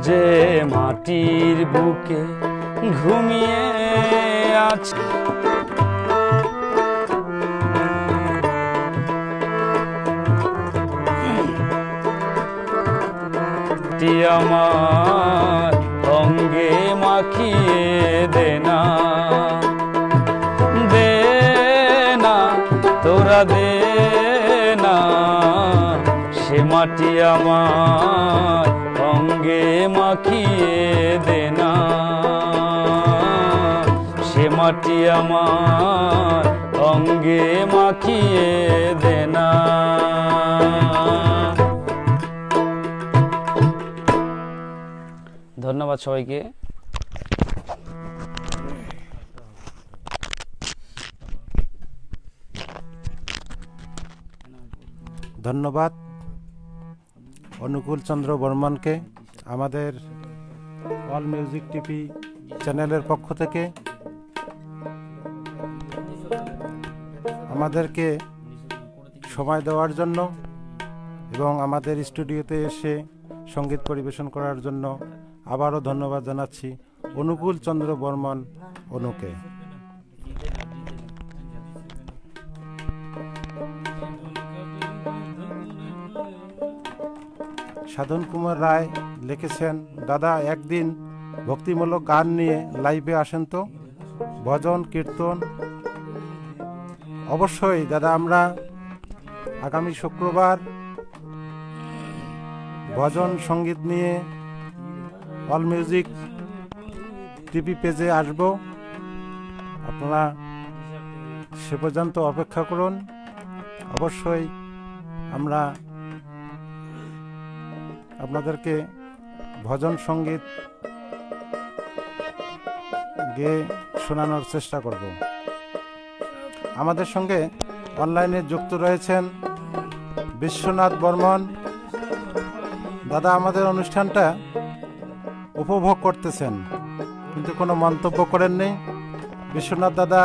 যে মাটির বুকে ঘুমিয়ে আছে আমার অঙ্গে মাখিয়ে দে না, দে না তোরা দে না, সে মাটি আমার অঙ্গে মাখিয়ে দে না, সে মাটি আমার অঙ্গে মাখিয়ে দে না। ধন্যবাদ সবাইকে। ধন্যবাদ অনুকূল চন্দ্র বর্মনকে আমাদের অল মিউজিক টিভি চ্যানেলের পক্ষ থেকে আমাদেরকে সময় দেওয়ার জন্য এবং আমাদের স্টুডিওতে এসে সঙ্গীত পরিবেশন করার জন্য আবারও ধন্যবাদ জানাচ্ছি অনুকূল চন্দ্র বর্মন অনুকে। সাধন কুমার রায় লিখেছেন, দাদা একদিন ভক্তিমূলক গান নিয়ে লাইভে আসেন তো, ভজন কীর্তন। অবশ্যই দাদা, আমরা আগামী শুক্রবার ভজন সঙ্গীত নিয়ে অল মিউজিক টিভি পেজে আসব। আপনারা সে পর্যন্ত অপেক্ষা করুন। অবশ্যই আমরা আপনাদেরকে ভজন সঙ্গীত গেয়ে শোনানোর চেষ্টা করব। আমাদের সঙ্গে অনলাইনে যুক্ত রয়েছেন বিশ্বনাথ বর্মন দাদা। আমাদের অনুষ্ঠানটা উপভোগ করতেছেন কিন্তু কোনো মন্তব্য করেননি। বিশ্বনাথ দাদা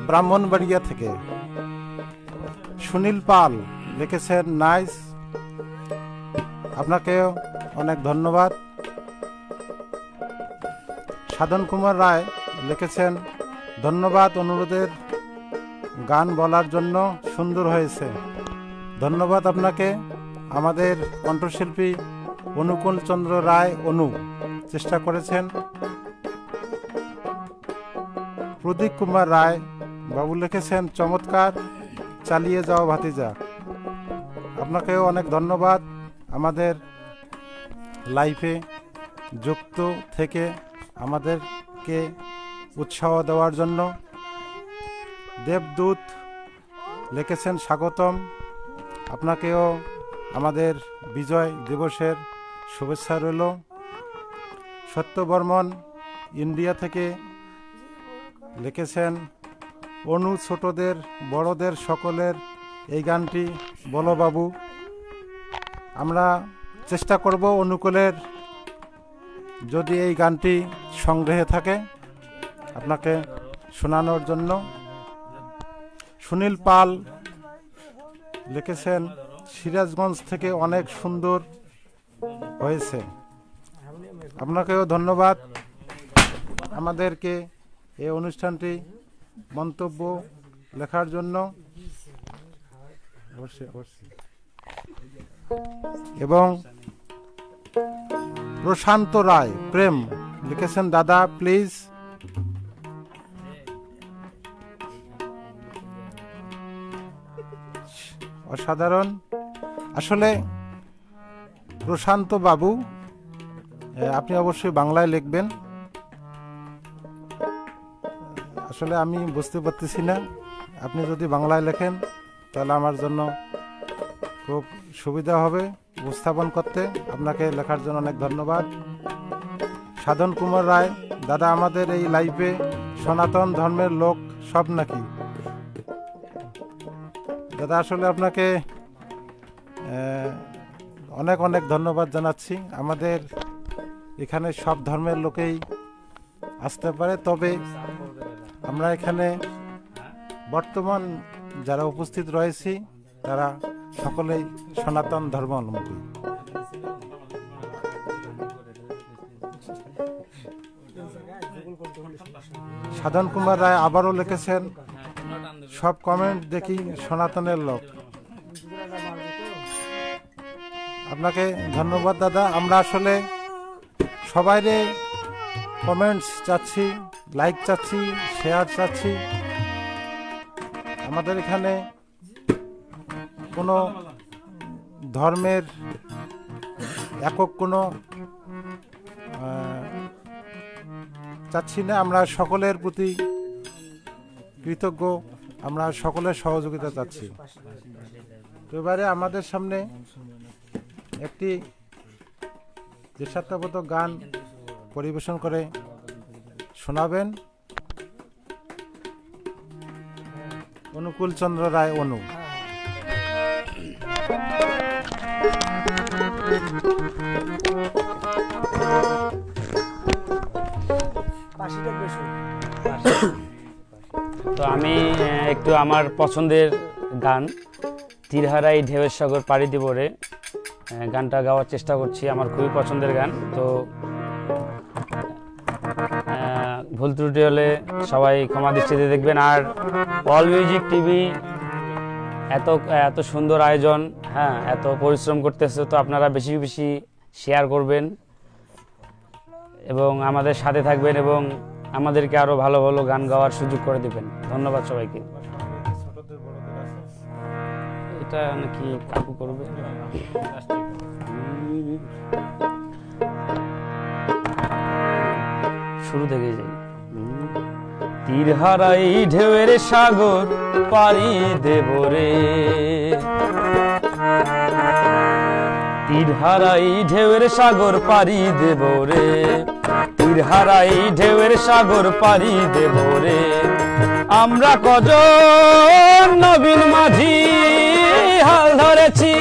ব্রাহ্মণবাড়িয়া থেকে। সুনীল পাল লিখেছেন, নাইস, আপনাকেও অনেক ধন্যবাদ। সাধন কুমার রায় লিখেছেন, ধন্যবাদ, অনুরোধের গান বলার জন্য সুন্দর হয়েছে। ধন্যবাদ আপনাকে। আমাদের কণ্ঠশিল্পী অনুকূল চন্দ্র রায় অনু চেষ্টা করেছেন। প্রদীপ কুমার রায় বাবু লিখেছেন, চমৎকার, চালিয়ে যাও ভাতিজা। আপনাকেও অনেক ধন্যবাদ আমাদের লাইফে যুক্ত থেকে আমাদেরকে উৎসাহ দেওয়ার জন্য। দেবদূত লিখেছেন, স্বাগতম, আপনাকেও আমাদের বিজয় দিবসের শুভেচ্ছা রইল। সত্যবর্মন ইন্ডিয়া থেকে লিখেছেন, অনু ছোটদের বড়দের সকলের এই গানটি বলো বাবু। আমরা চেষ্টা করব অনুকূলের যদি এই গানটি সংগ্রহে থাকে আপনাকে শোনানোর জন্য। সুনীল পাল লিখেছেন, সিরাজগঞ্জ থেকে অনেক সুন্দর হয়েছে। আপনাকেও ধন্যবাদ আমাদেরকে এই অনুষ্ঠানটি মন্তব্য লেখার জন্য। এবং প্রশান্ত রায় প্রেম লিখেছেন, দাদা প্লিজ অসাধারণ। আসলে প্রশান্ত বাবু, আপনি অবশ্যই বাংলায় লিখবেন। আসলে আমি বুঝতে পারতেছি না, আপনি যদি বাংলায় লেখেন তাহলে আমার জন্য খুব সুবিধা হবে উপস্থাপন করতে। আপনাকে লেখার জন্য অনেক ধন্যবাদ। সাধন কুমার রায়, দাদা আমাদের এই লাইফে সনাতন ধর্মের লোক সব নাকি? দাদা আসলে আপনাকে অনেক অনেক ধন্যবাদ জানাচ্ছি। আমাদের এখানে সব ধর্মের লোকেই আসতে পারে, তবে আমরা এখানে বর্তমান যারা উপস্থিত রয়েছি তারা সকলেই সনাতন ধর্মাবলম্বী। সাধন কুমার রায় আবারও লিখেছেন, সব কমেন্ট দেখি সনাতনের লোক। আপনাকে ধন্যবাদ দাদা। আমরা আসলে সবাইরে কমেন্টস চাচ্ছি, লাইক চাচ্ছি, শেয়ার চাচ্ছি। আমাদের এখানে কোনো ধর্মের একক কোনো চাচ্ছি না। আমরা সকলের প্রতি কৃতজ্ঞ, আমরা সকলের সহযোগিতা চাচ্ছি। এবারে আমাদের সামনে একটি দেশাত্মবোধক গান পরিবেশন করে শোনাবেন অনুকূল চন্দ্র রায় অনু। তো আমি একটু আমার পছন্দের গান তীরহারাই ঢেউয়ের সাগর পাড়ি দিব রে গানটা গাওয়ার চেষ্টা করছি, আমার খুবই পছন্দের গান। তো ভুল ত্রুটি হলে সবাই ক্ষমা দৃষ্টিতে দেখবেন। আর অল মিউজিক টিভি এত সুন্দর আয়োজন, হ্যাঁ, এত পরিশ্রম করতেছে, তো আপনারা বেশি বেশি শেয়ার করবেন এবং আমাদের সাথে থাকবেন এবং আমাদেরকে আরও ভালো ভালো গান গাওয়ার সুযোগ করে দেবেন। ধন্যবাদ সবাইকে। এটা নাকি কাকু করবে? শুরু থেকে যাই। তীর হারাই ঢেউয়ের সাগর পাড়ি দেব রে, তীর হারাই ঢেউয়ের সাগর পাড়ি দেব রে, তীর হারাই ঢেউয়ের সাগর পাড়ি দেব রে। আমরা কজন নবীন মাঝি হাল ধরেছি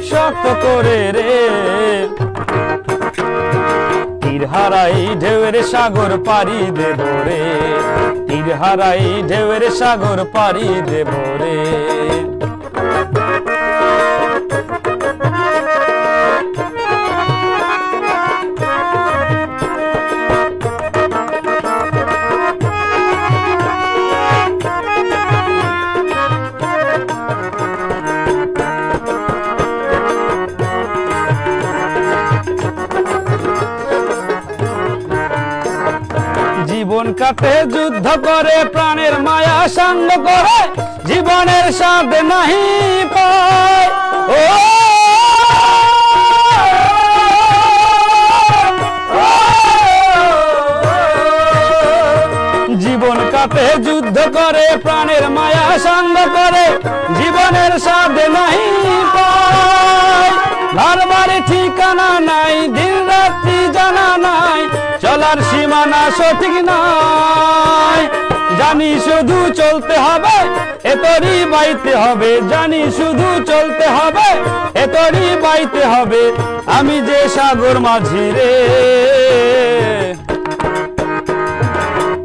শক্ত করে রে, তীর হারাই ঢেউয়ের সাগর পাড়ি দেব রে, তীর হারাই ঢেউয়ের সাগর পাড়ি দেব রে। জীবন কাটে যুদ্ধ করে, প্রাণের মায়া সঙ্গ করে, জীবনের স্বাদ নাহি পায়। ও জীবন কাটে যুদ্ধ করে, প্রাণের মায়া সঙ্গ করে, জীবনের স্বাদ নাহি পায়। ঘর বাড়ি ঠিকানা নাই, দিন রাত্রি জানা নাই, চলার সীমানা সঠিক নাই। জানি শুধু চলতে হবে, এতরি বাইতে হবে, জানি শুধু চলতে হবে, এতরি বাইতে হবে। আমি যে সাগর মাঝি রে,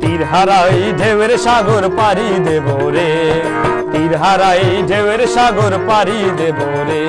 তীর হারাই ঢেউয়ের সাগর পাড়ি দেব রে, তীর হারাই ঢেউয়ের সাগর পাড়ি দেব রে।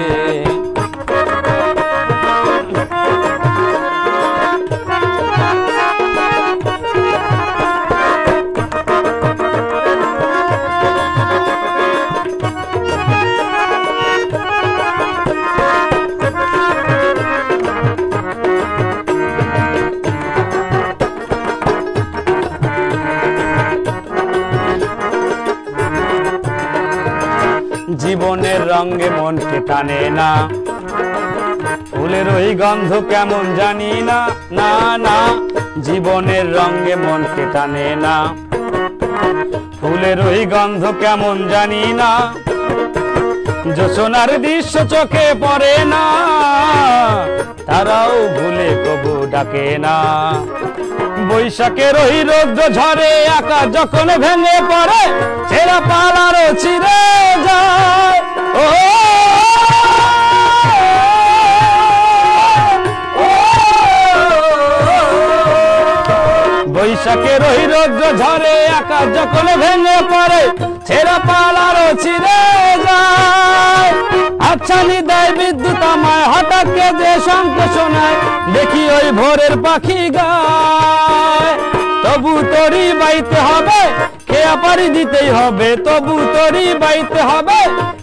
জীবনের রঙে মনকে টানে না, ফুলের ওই গন্ধ কেমন জানি না, না না, জীবনের রঙে মনকে টানে না, ফুলের ওই গন্ধ কেমন জানি না। জোছনার দৃশ্য চোখে পড়ে না, তারাও ভুলে কবু ডাকে না। বৈশাখের ওই রৌদ্র ঝরে, আকাশ যখন ভেঙে পড়ে, ছেঁড়া পালারও ছিঁড়ে যায়। ও বৈশাখের ওই রৌদ্র ঝরে, আকাশ যখন ভেঙে পড়ে, ছেঁড়া পালারও ছিঁড়ে যায়। আচ্ছানি দেয় বিদ্যুৎ আমায়, হঠাৎ কে যে শঙ্খ শোনায়, দেখি ওই ভোরের পাখি গায়। তবু তরি বাইতে হবে, খেয়া পাড়ি দিতেই হবে, তবু তরি বাইতে হবে,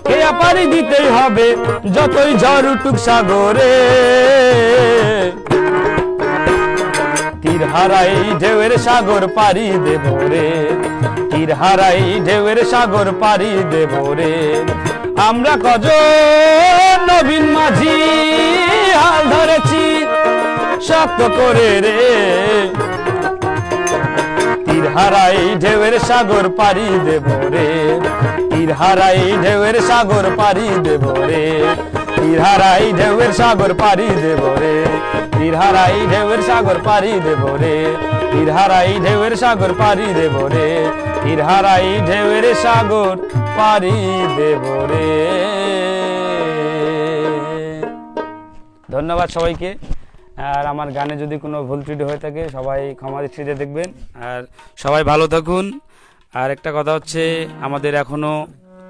খেয়া পাড়ি দিতেই হবে, যতই ঝড় উঠুক সাগরে। তীর হারাই ঢেউয়ের সাগর পাড়ি দেব রে, তীর হারাই ঢেউয়ের সাগর পাড়ি দেব রে। আমরা কজন নবীন মাঝি হাল ধরেছি শক্ত করে রে, তীর হারাই ঢেউয়ের সাগর পাড়ি দেব রে, তীর হারাই ঢেউয়ের সাগর পাড়ি দেব রে, তীর হারাই ঢেউয়ের সাগর পাড়ি দেব রে, তীর হারাই ঢেউয়ের সাগর পাড়ি দেব রে, তীর হারাই ঢেউয়ের সাগর পাড়ি দেব রে, তীর হারাই ঢেউয়ের সাগর পাড়ি দেব রে। ধন্যবাদ সবাইকে। আর আমার গানে যদি কোনো ভুল ত্রুটি হয়ে থাকে সবাই ক্ষমা দৃষ্টিতে দেখবেন, আর সবাই ভালো থাকুন। আর একটা কথা হচ্ছে, আমাদের এখনো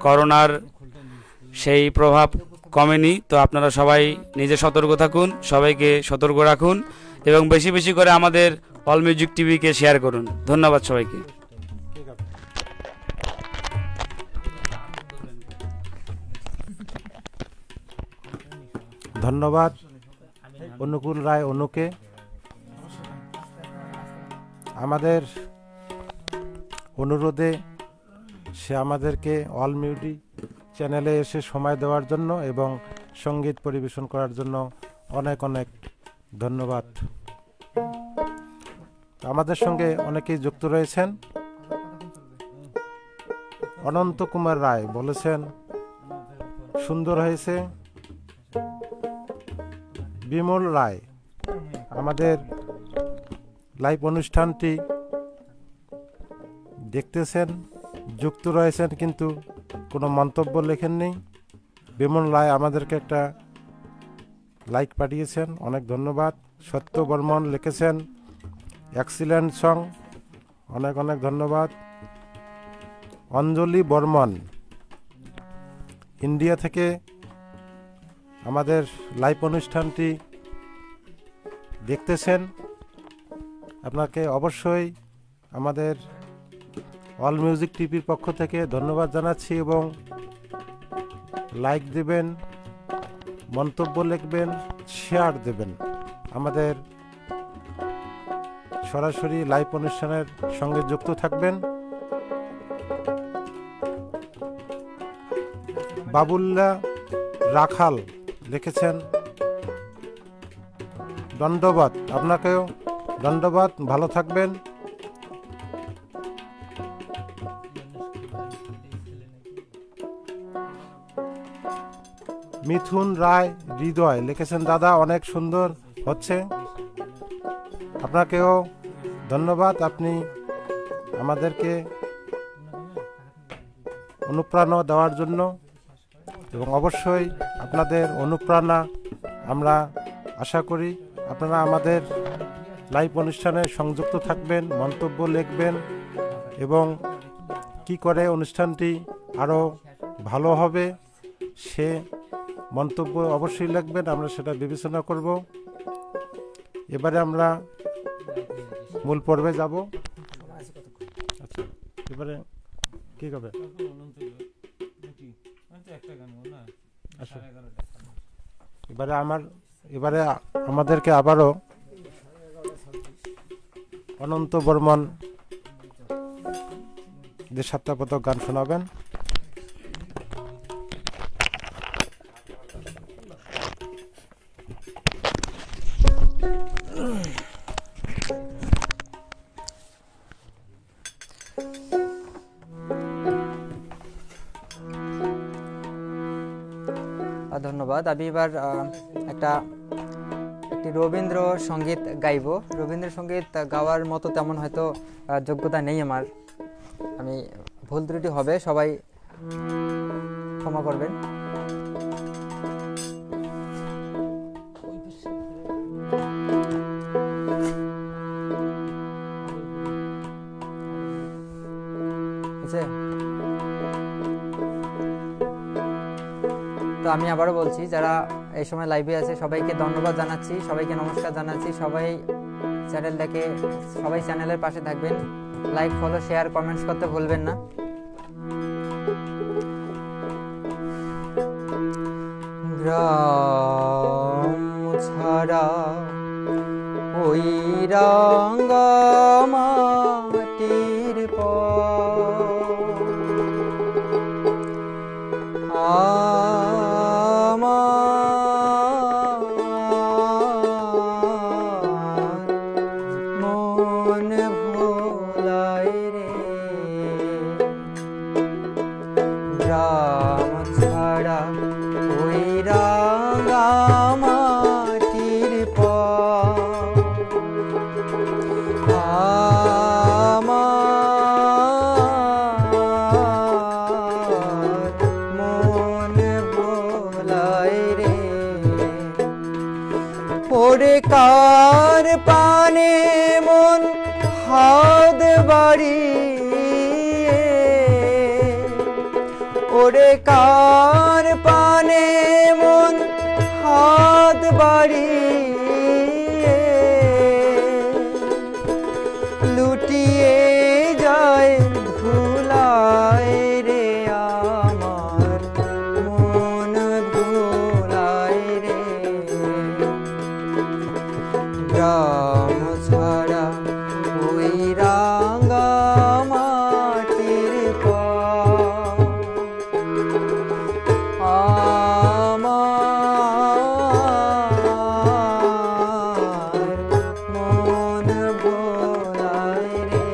করোনার সেই প্রভাব কমেনি। তো আপনারা সবাই নিজে সতর্ক থাকুন, সবাইকে সতর্ক রাখুন এবং বেশি বেশি করে আমাদের অল মিউজিক টিভিকে শেয়ার করুন। ধন্যবাদ সবাইকে। ধন্যবাদ অনুকূল রায় অনুকে। আমাদের অনুরোধে সে আমাদেরকে অল মিউজিক চ্যানেলে এসে সময় দেওয়ার জন্য এবং সঙ্গীত পরিবেশন করার জন্য অনেক অনেক ধন্যবাদ। আমাদের সঙ্গে অনেকেই যুক্ত রয়েছেন। অনন্ত কুমার রায় বলেছেন সুন্দর হয়েছে। বিমল রায় আমাদের লাইভ অনুষ্ঠানটি দেখতেছেন, যুক্ত রয়েছেন, কিন্তু কোনো মন্তব্য লেখেননি। বিমল রায় আমাদেরকে একটা লাইক পাঠিয়েছেন, অনেক ধন্যবাদ। সত্য বর্মন লিখেছেন এক্সিলেন্ট সং, অনেক অনেক ধন্যবাদ। অঞ্জলি বর্মন ইন্ডিয়া থেকে আমাদের লাইভ অনুষ্ঠানটি দেখতেছেন, আপনাকে অবশ্যই আমাদের অল মিউজিক টিভির পক্ষ থেকে ধন্যবাদ জানাচ্ছি এবং লাইক দেবেন, মন্তব্য লিখবেন, শেয়ার দেবেন, আমাদের সরাসরি লাইভ অনুষ্ঠানের সঙ্গে যুক্ত থাকবেন। বাবুল্লাহ রাখাল লিখেছেন ধন্যবাদ, আপনাকেও ধন্যবাদ, ভালো থাকবেন। মিথুন রায় হৃদয় লিখেছেন দাদা অনেক সুন্দর হচ্ছে, আপনাকেও ধন্যবাদ, আপনি আমাদেরকে অনুপ্রেরণা দেওয়ার জন্য এবং অবশ্যই আপনাদের অনুপ্রেরণা আমরা আশা করি আপনারা আমাদের লাইভ অনুষ্ঠানে সংযুক্ত থাকবেন, মন্তব্য লিখবেন এবং কি করে অনুষ্ঠানটি আরও ভালো হবে সে মন্তব্য অবশ্যই লিখবেন, আমরা সেটা বিবেচনা করব। এবারে আমরা মূল পর্বে যাব। আচ্ছা, এবারে কি হবে? এবারে আমাদেরকে আবারও অনন্ত বর্মন দেশাত্মবোধক গান শোনাবেন। ধন্যবাদ। আমি এবার একটি রবীন্দ্র সঙ্গীত গাইব। রবীন্দ্র সঙ্গীত গাওয়ার মতো তেমন হয়তো যোগ্যতা নেই আমার, আমি ভুল ত্রুটি হবে, সবাই ক্ষমা করবেন। তো আমি আবারও বলছি, যারা এই সময় লাইভে আছে সবাইকে ধন্যবাদ জানাচ্ছি, সবাইকে নমস্কার জানাচ্ছি। সবাই চ্যানেলের পাশে থাকবেন, লাইক, ফলো, শেয়ার, কমেন্টস করতে ভুলবেন না। গ্রাম ছাড়া ওই রাঙ্গা মাটির মন ভোলায় রে, গ্রাম ছাড়া ওই রাঙ্গা মাটির ওরে কার পানে মন হাত বাড়িয়ে, ওরে কার পানে মন বাড়ি লুটিয়ে যায় ধুলায় রে আমার মন ভোলায় রে গ্রাম ছাড়া ওই রাঙা মাটির পর আমার মন ভোলায় রে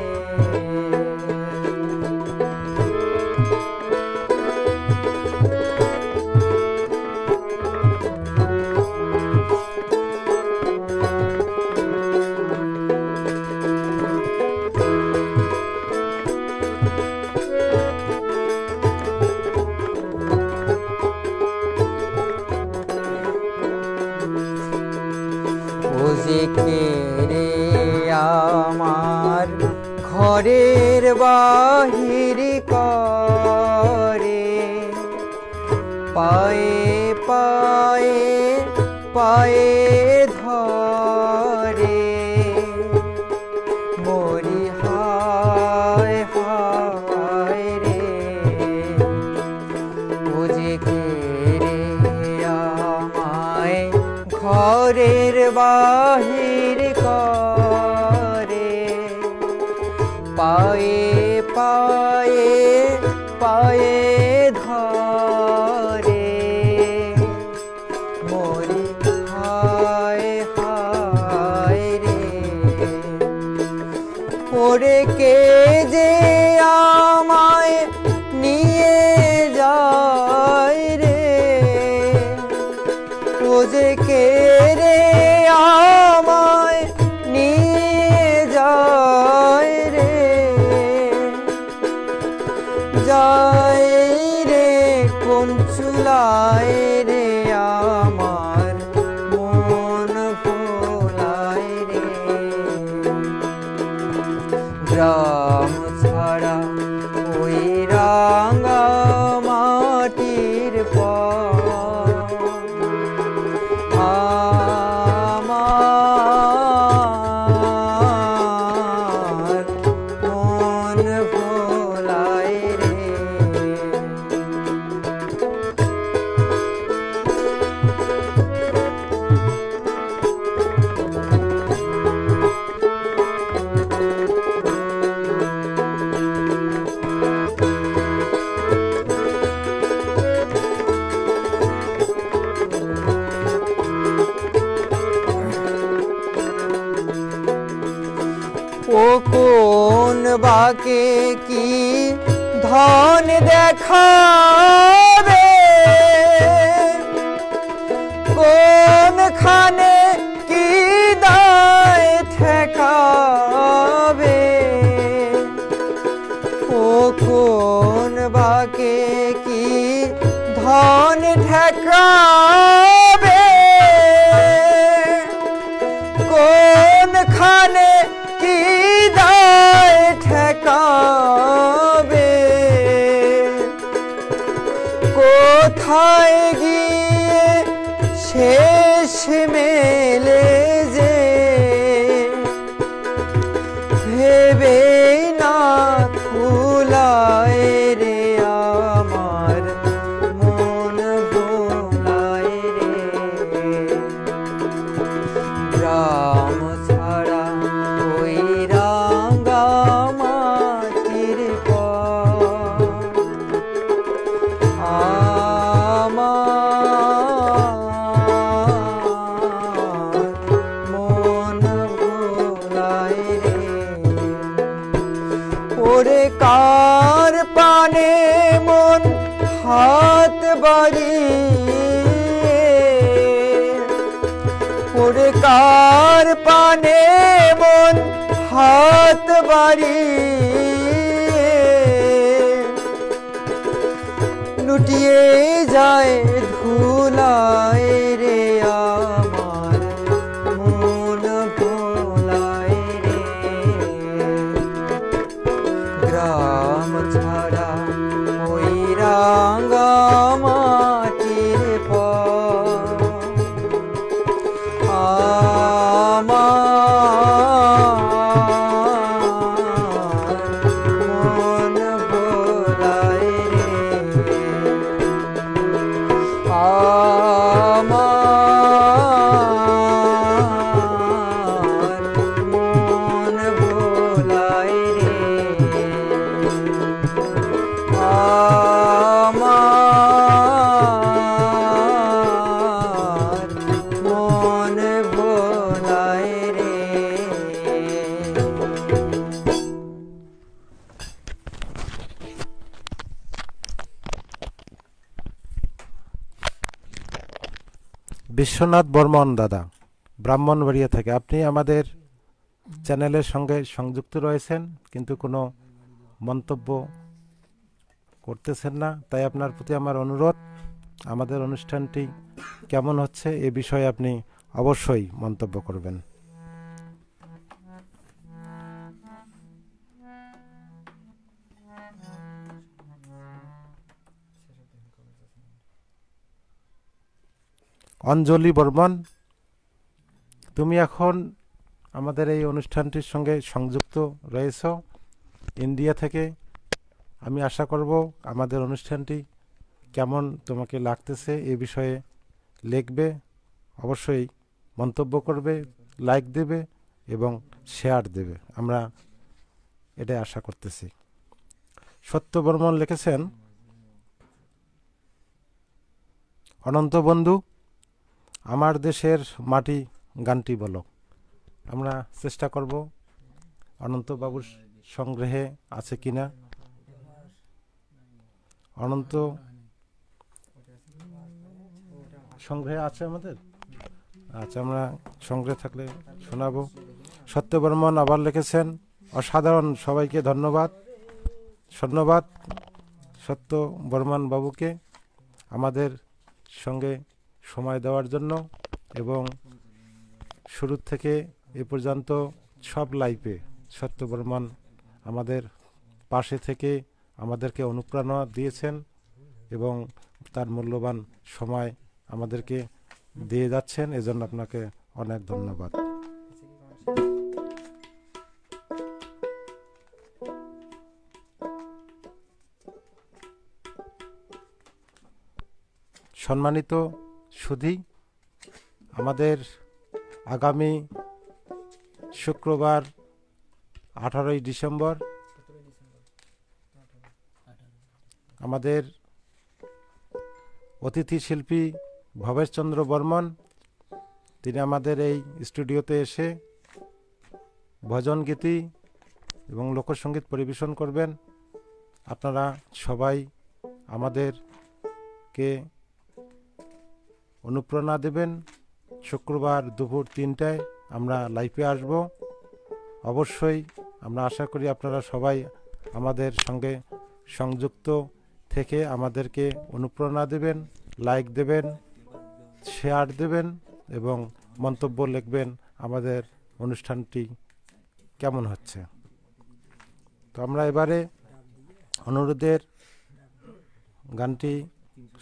ও যে কে রে আমার ঘরের বাহির করে পায়ে পায়ে পায়ে ধরে মরি হায় হায় রে ও যে কে রে আমায় ঘরের বাহির করে পায়ে পায়ে পায়ে ধরে মরি হায় হায় রে ওরে কে যে আমায় নিয়ে যায় রে ও যে কে রে আমায় নিয়ে যায় রে যায় রে কোন চুলায় রে আমার মন ভোলায় রে গ্রাম ছাড়া ওই রাঙা মাটির পর আমার মন ভোলায় রে ও কোন বাকে কি ধন দেখাবে কোন খানে কি দায় ঠেকাবে ও কোন বাকে কি ধন ঠেকাবে কোন খানে কি দায় ঠেকাবে কোথায় গিয়ে শেষ মেলে যে ভেবে না কুলায় রে আমার মন ভোলায় রে গ্রাম ছাড়া ওই রাঙা মাটির পর আমার মন ভোলায় রে ওরে কার পানে মন হাত বাড়িয়ে ওরে কার পানে মন হাত বাড়িয়ে লুটিয়ে যায় ধুলায় রে আমার মন ভোলায় রে গ্রাম ছাড়া ওই রাঙা মাটির পর বিশ্বনাথ বর্মন দাদা, ব্রাহ্মণবাড়িয়া থেকে, আপনি আমাদের চ্যানেলের সঙ্গে সংযুক্ত রয়েছেন কিন্তু কোনো মন্তব্য করতেছেন না, তাই আপনার প্রতি আমার অনুরোধ, আমাদের অনুষ্ঠানটি কেমন হচ্ছে এ বিষয়ে আপনি অবশ্যই মন্তব্য করবেন। অঞ্জলি বর্মন, তুমি এখন আমাদের এই অনুষ্ঠানটির সঙ্গে সংযুক্ত রয়েছ ইন্ডিয়া থেকে। আমি আশা করব আমাদের অনুষ্ঠানটি কেমন তোমাকে লাগতেছে এ বিষয়ে লিখবে, অবশ্যই মন্তব্য করবে, লাইক দেবে এবং শেয়ার দেবে, আমরা এটাই আশা করতেছি। সত্য বর্মন লিখেছেন, অনন্ত বন্ধু আমার দেশের মাটি গানটি বলো। আমরা চেষ্টা করব অনন্তবাবুর সংগ্রহে আছে কিনা। অনন্ত সংগ্রহে আছে আমাদের, আচ্ছা আমরা সংগ্রহে থাকলে শোনাবো। সত্য বর্মন আবার লিখেছেন, অসাধারণ, সবাইকে ধন্যবাদ। ধন্যবাদ সত্য বর্মন বাবুকে আমাদের সঙ্গে সময় দেওয়ার জন্য এবং শুরু থেকে এ পর্যন্ত সব লাইভে সত্য বর্মন আমাদের পাশে থেকে আমাদেরকে অনুপ্রেরণা দিয়েছেন এবং তার মূল্যবান সময় আমাদেরকে দিয়ে যাচ্ছেন, এজন্য আপনাকে অনেক ধন্যবাদ। সম্মানিত সুধী, আমাদের আগামী শুক্রবার 18ই ডিসেম্বর আমাদের অতিথি শিল্পী ভবেশচন্দ্র বর্মন, তিনি আমাদের এই স্টুডিওতে এসে ভজন গীতি এবং লোকসঙ্গীত পরিবেশন করবেন। আপনারা সবাই আমাদেরকে অনুপ্রেরণা দেবেন। শুক্রবার দুপুর 3টায় আমরা লাইভে আসব। অবশ্যই আমরা আশা করি আপনারা সবাই আমাদের সঙ্গে সংযুক্ত থেকে আমাদেরকে অনুপ্রেরণা দেবেন, লাইক দেবেন, শেয়ার দেবেন এবং মন্তব্য লিখবেন আমাদের অনুষ্ঠানটি কেমন হচ্ছে। তো আমরা এবারে অনুরোধের গানটি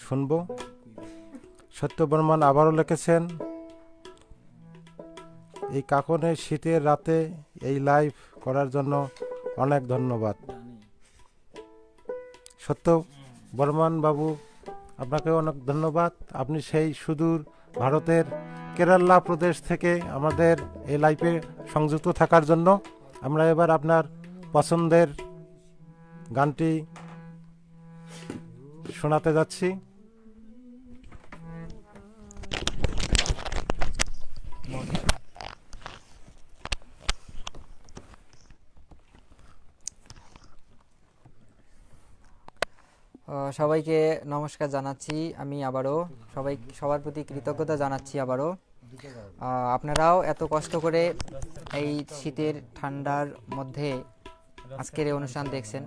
শুনব। সত্য বর্মন আবারও লিখেছেন, এই কাকনের শীতের রাতে এই লাইভ করার জন্য অনেক ধন্যবাদ। সত্য বর্মন বাবু, আপনাকে অনেক ধন্যবাদ। আপনি সেই সুদূর ভারতের কেরালা প্রদেশ থেকে আমাদের এই লাইভে সংযুক্ত থাকার জন্য। আমরা এবার আপনার পছন্দের গানটি শোনাতে যাচ্ছি। সবাইকে নমস্কার জানাচ্ছি। আমি আবারও সবার প্রতি কৃতজ্ঞতা জানাচ্ছি আবারও। আপনারাও এত কষ্ট করে এই শীতের ঠান্ডার মধ্যে আজকের এই অনুষ্ঠান দেখছেন।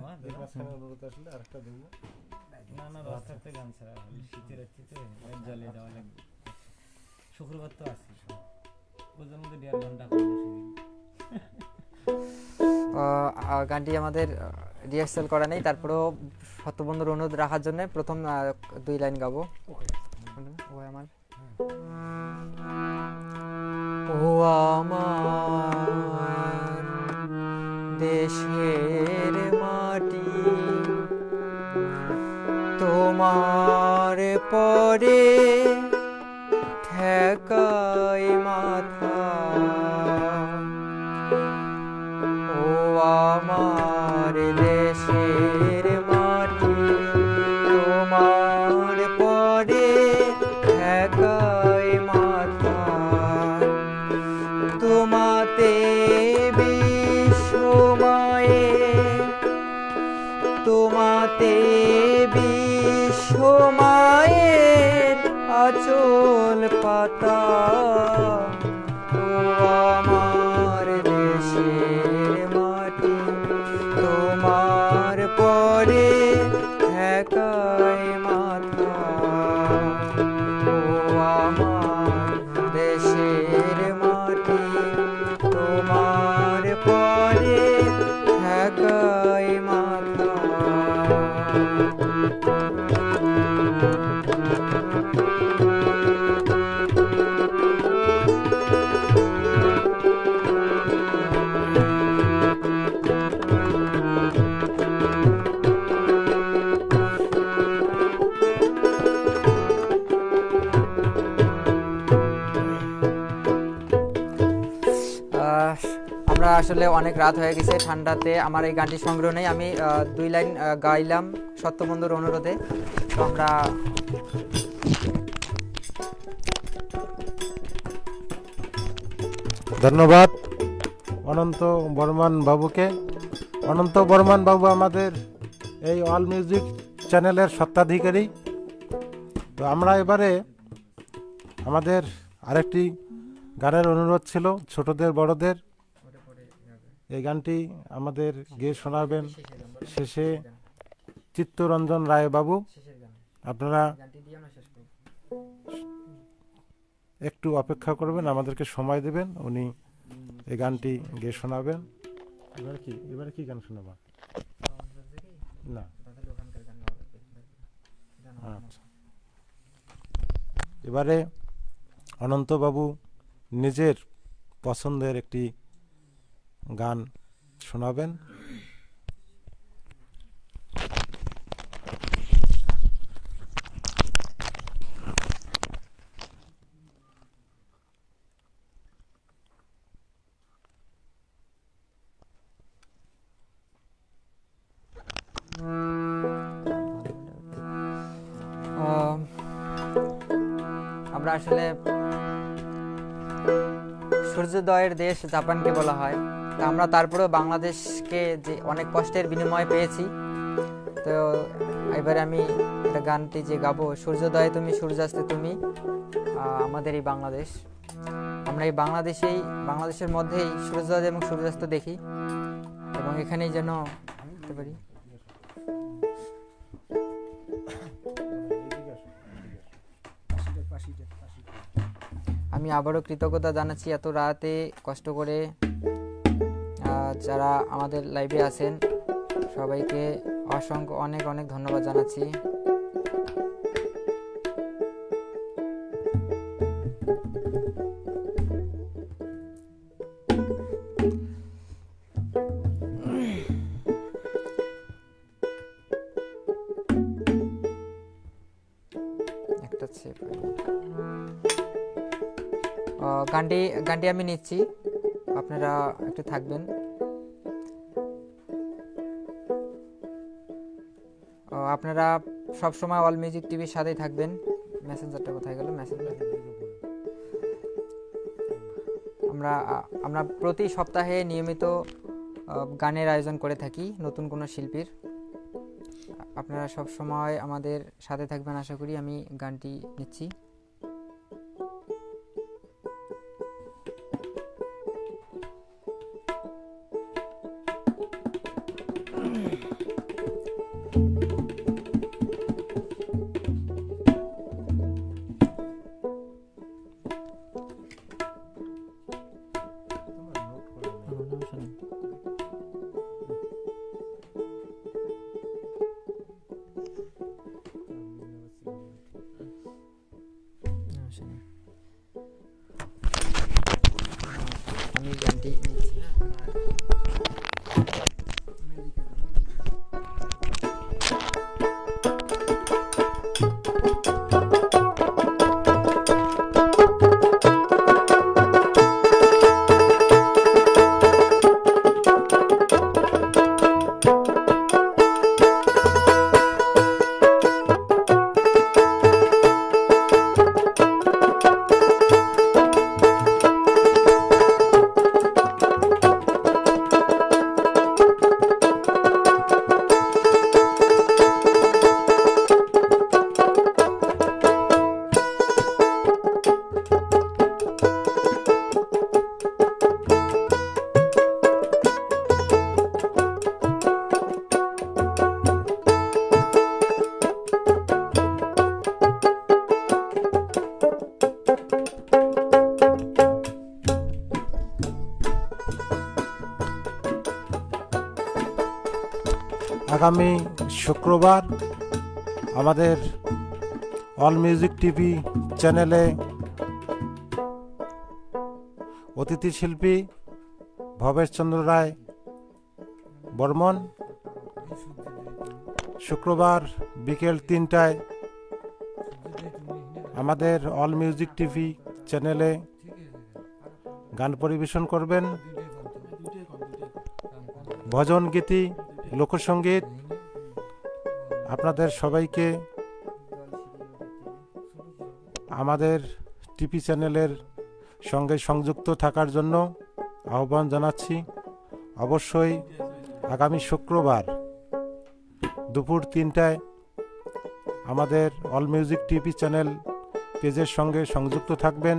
গানটি আমাদের রিহার্সাল করা নেই, তারপরেও সত্যবন্ধুর অনুরোধ রাখার জন্য প্রথম 2 লাইন গাবো। আমার ও আমার দেশের মাটি, তোমার পরে ঠেকাই মাথা। ও আমার দেশের মাটি, তোমার পরে ঠেকাই মাথা। তোমাতে বিশ্বময়ে, তোমাতে বিশ্বমায়ের আচর শিকল পাতা ও আমার দেশের মাটি তোমার পরে ঠেকায় মাথা ও আমার দেশের মাটি তোমার পরে ঠেকায় মাথা আমরা আসলে অনেক রাত হয়ে গেছে ঠান্ডাতে আমার এই গানটি সংগ্রহ নেই আমি 2 লাইন গাইলাম সত্যবন্ধুর অনুরোধে তো আমরা ধন্যবাদ অনন্ত বর্মন বাবুকে। অনন্ত বর্মন বাবু আমাদের এই অল মিউজিক চ্যানেলের স্বত্বাধিকারী। তো আমরা এবারে আমাদের আরেকটি গানের অনুরোধ ছিল ছোটদের বড়দের। এই গানটি আমাদের গেয়ে শোনাবেন শেষে চিত্তরঞ্জন রায় বাবু। আপনারা একটু অপেক্ষা করবেন, আমাদেরকে সময় দেবেন, উনি এই গানটি গেয়ে শোনাবেন। এবারে কি গান শোনাবা? না আচ্ছা, এবারে অনন্তবাবু নিজের পছন্দের একটি গান শোনাবেন। আমরা আসলে সূর্যোদয়ের দেশ জাপানকে বলা হয়, তা আমরা তারপরেও বাংলাদেশকে যে অনেক কষ্টের বিনিময় পেয়েছি। তো এবারে আমি একটা গানটি যে গাবো, সূর্যোদয়ে তুমি সূর্যাস্তে তুমি, আমাদের এই বাংলাদেশ, আমরা এই বাংলাদেশের মধ্যেই সূর্যোদয় এবং সূর্যাস্ত দেখি এবং এখানেই যেন করতে পারি। আমি আবারও কৃতজ্ঞতা জানাচ্ছি এত রাতে কষ্ট করে যারা আমাদের লাইভে আছেন সবাইকে অসংখ্য অনেক অনেক ধন্যবাদ জানাচ্ছি। একটা গানটি আমি নিচ্ছি, আপনারা একটু থাকবেন। আপনারা সব সময় অল মিউজিক টিভির সাথেই থাকবেন। মেসেঞ্জারটা কোথায় গেল? মেসেঞ্জার আমরা প্রতি সপ্তাহে নিয়মিত গানের আয়োজন করে থাকি নতুন কোনো শিল্পীর। আপনারা সব সময় আমাদের সাথে থাকবেন আশা করি। আমি গানটি নিচ্ছি। আগামী শুক্রবার আমাদের অল মিউজিক টিভি চ্যানেলে অতিথি শিল্পী ভবেশ চন্দ্র রায় বর্মন শুক্রবার বিকেল 3টায় আমাদের অল মিউজিক টিভি চ্যানেলে গান পরিবেশন করবেন। ভজন গীতি, লোকসঙ্গীত। আপনাদের সবাইকে আমাদের টিভি চ্যানেলের সঙ্গে সংযুক্ত থাকার জন্য আহ্বান জানাচ্ছি। অবশ্যই আগামী শুক্রবার দুপুর 3টায় আমাদের অল মিউজিক টিভি চ্যানেল পেজের সঙ্গে সংযুক্ত থাকবেন।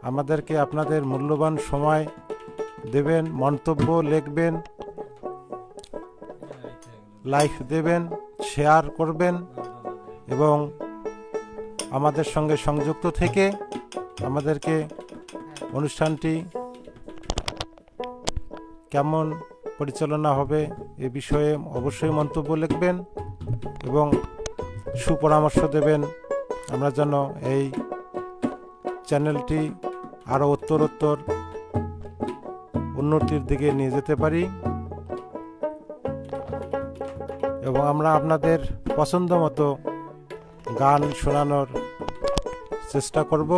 আমাদেরকে আপনাদের মূল্যবান সময় দেবেন, মন্তব্য লিখবেন, লাইক দেবেন, শেয়ার করবেন এবং আমাদের সঙ্গে সংযুক্ত থেকে আমাদেরকে অনুষ্ঠানটি কেমন পরিচালনা হবে এ বিষয়ে অবশ্যই মন্তব্য লিখবেন এবং সুপরামর্শ দেবেন, আমরা যেন এই চ্যানেলটি আরও উত্তরোত্তর উন্নতির দিকে নিয়ে যেতে পারি এবং আমরা আপনাদের পছন্দ মতো গান শোনানোর চেষ্টা করব।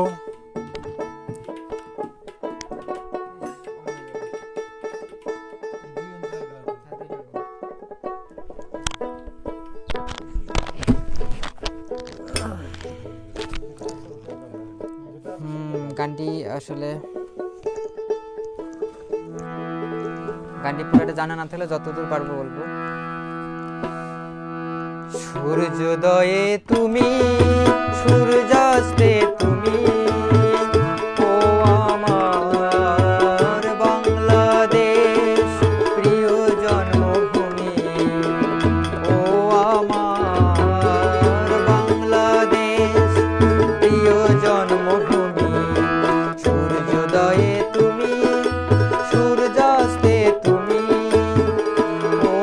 গানটি পুরোটা জানা না থাকলে যতদূর পারবো বলবো। সূর্যোদয়ে তুমি, সূর্যাস্তে তুমি, ও আমার বাংলাদেশ প্রিয় জন্মভূমি, ও আমার বাংলাদেশ প্রিয় জন্মভূমি। সূর্যোদয়ে তুমি, সূর্যাস্তে তুমি, ও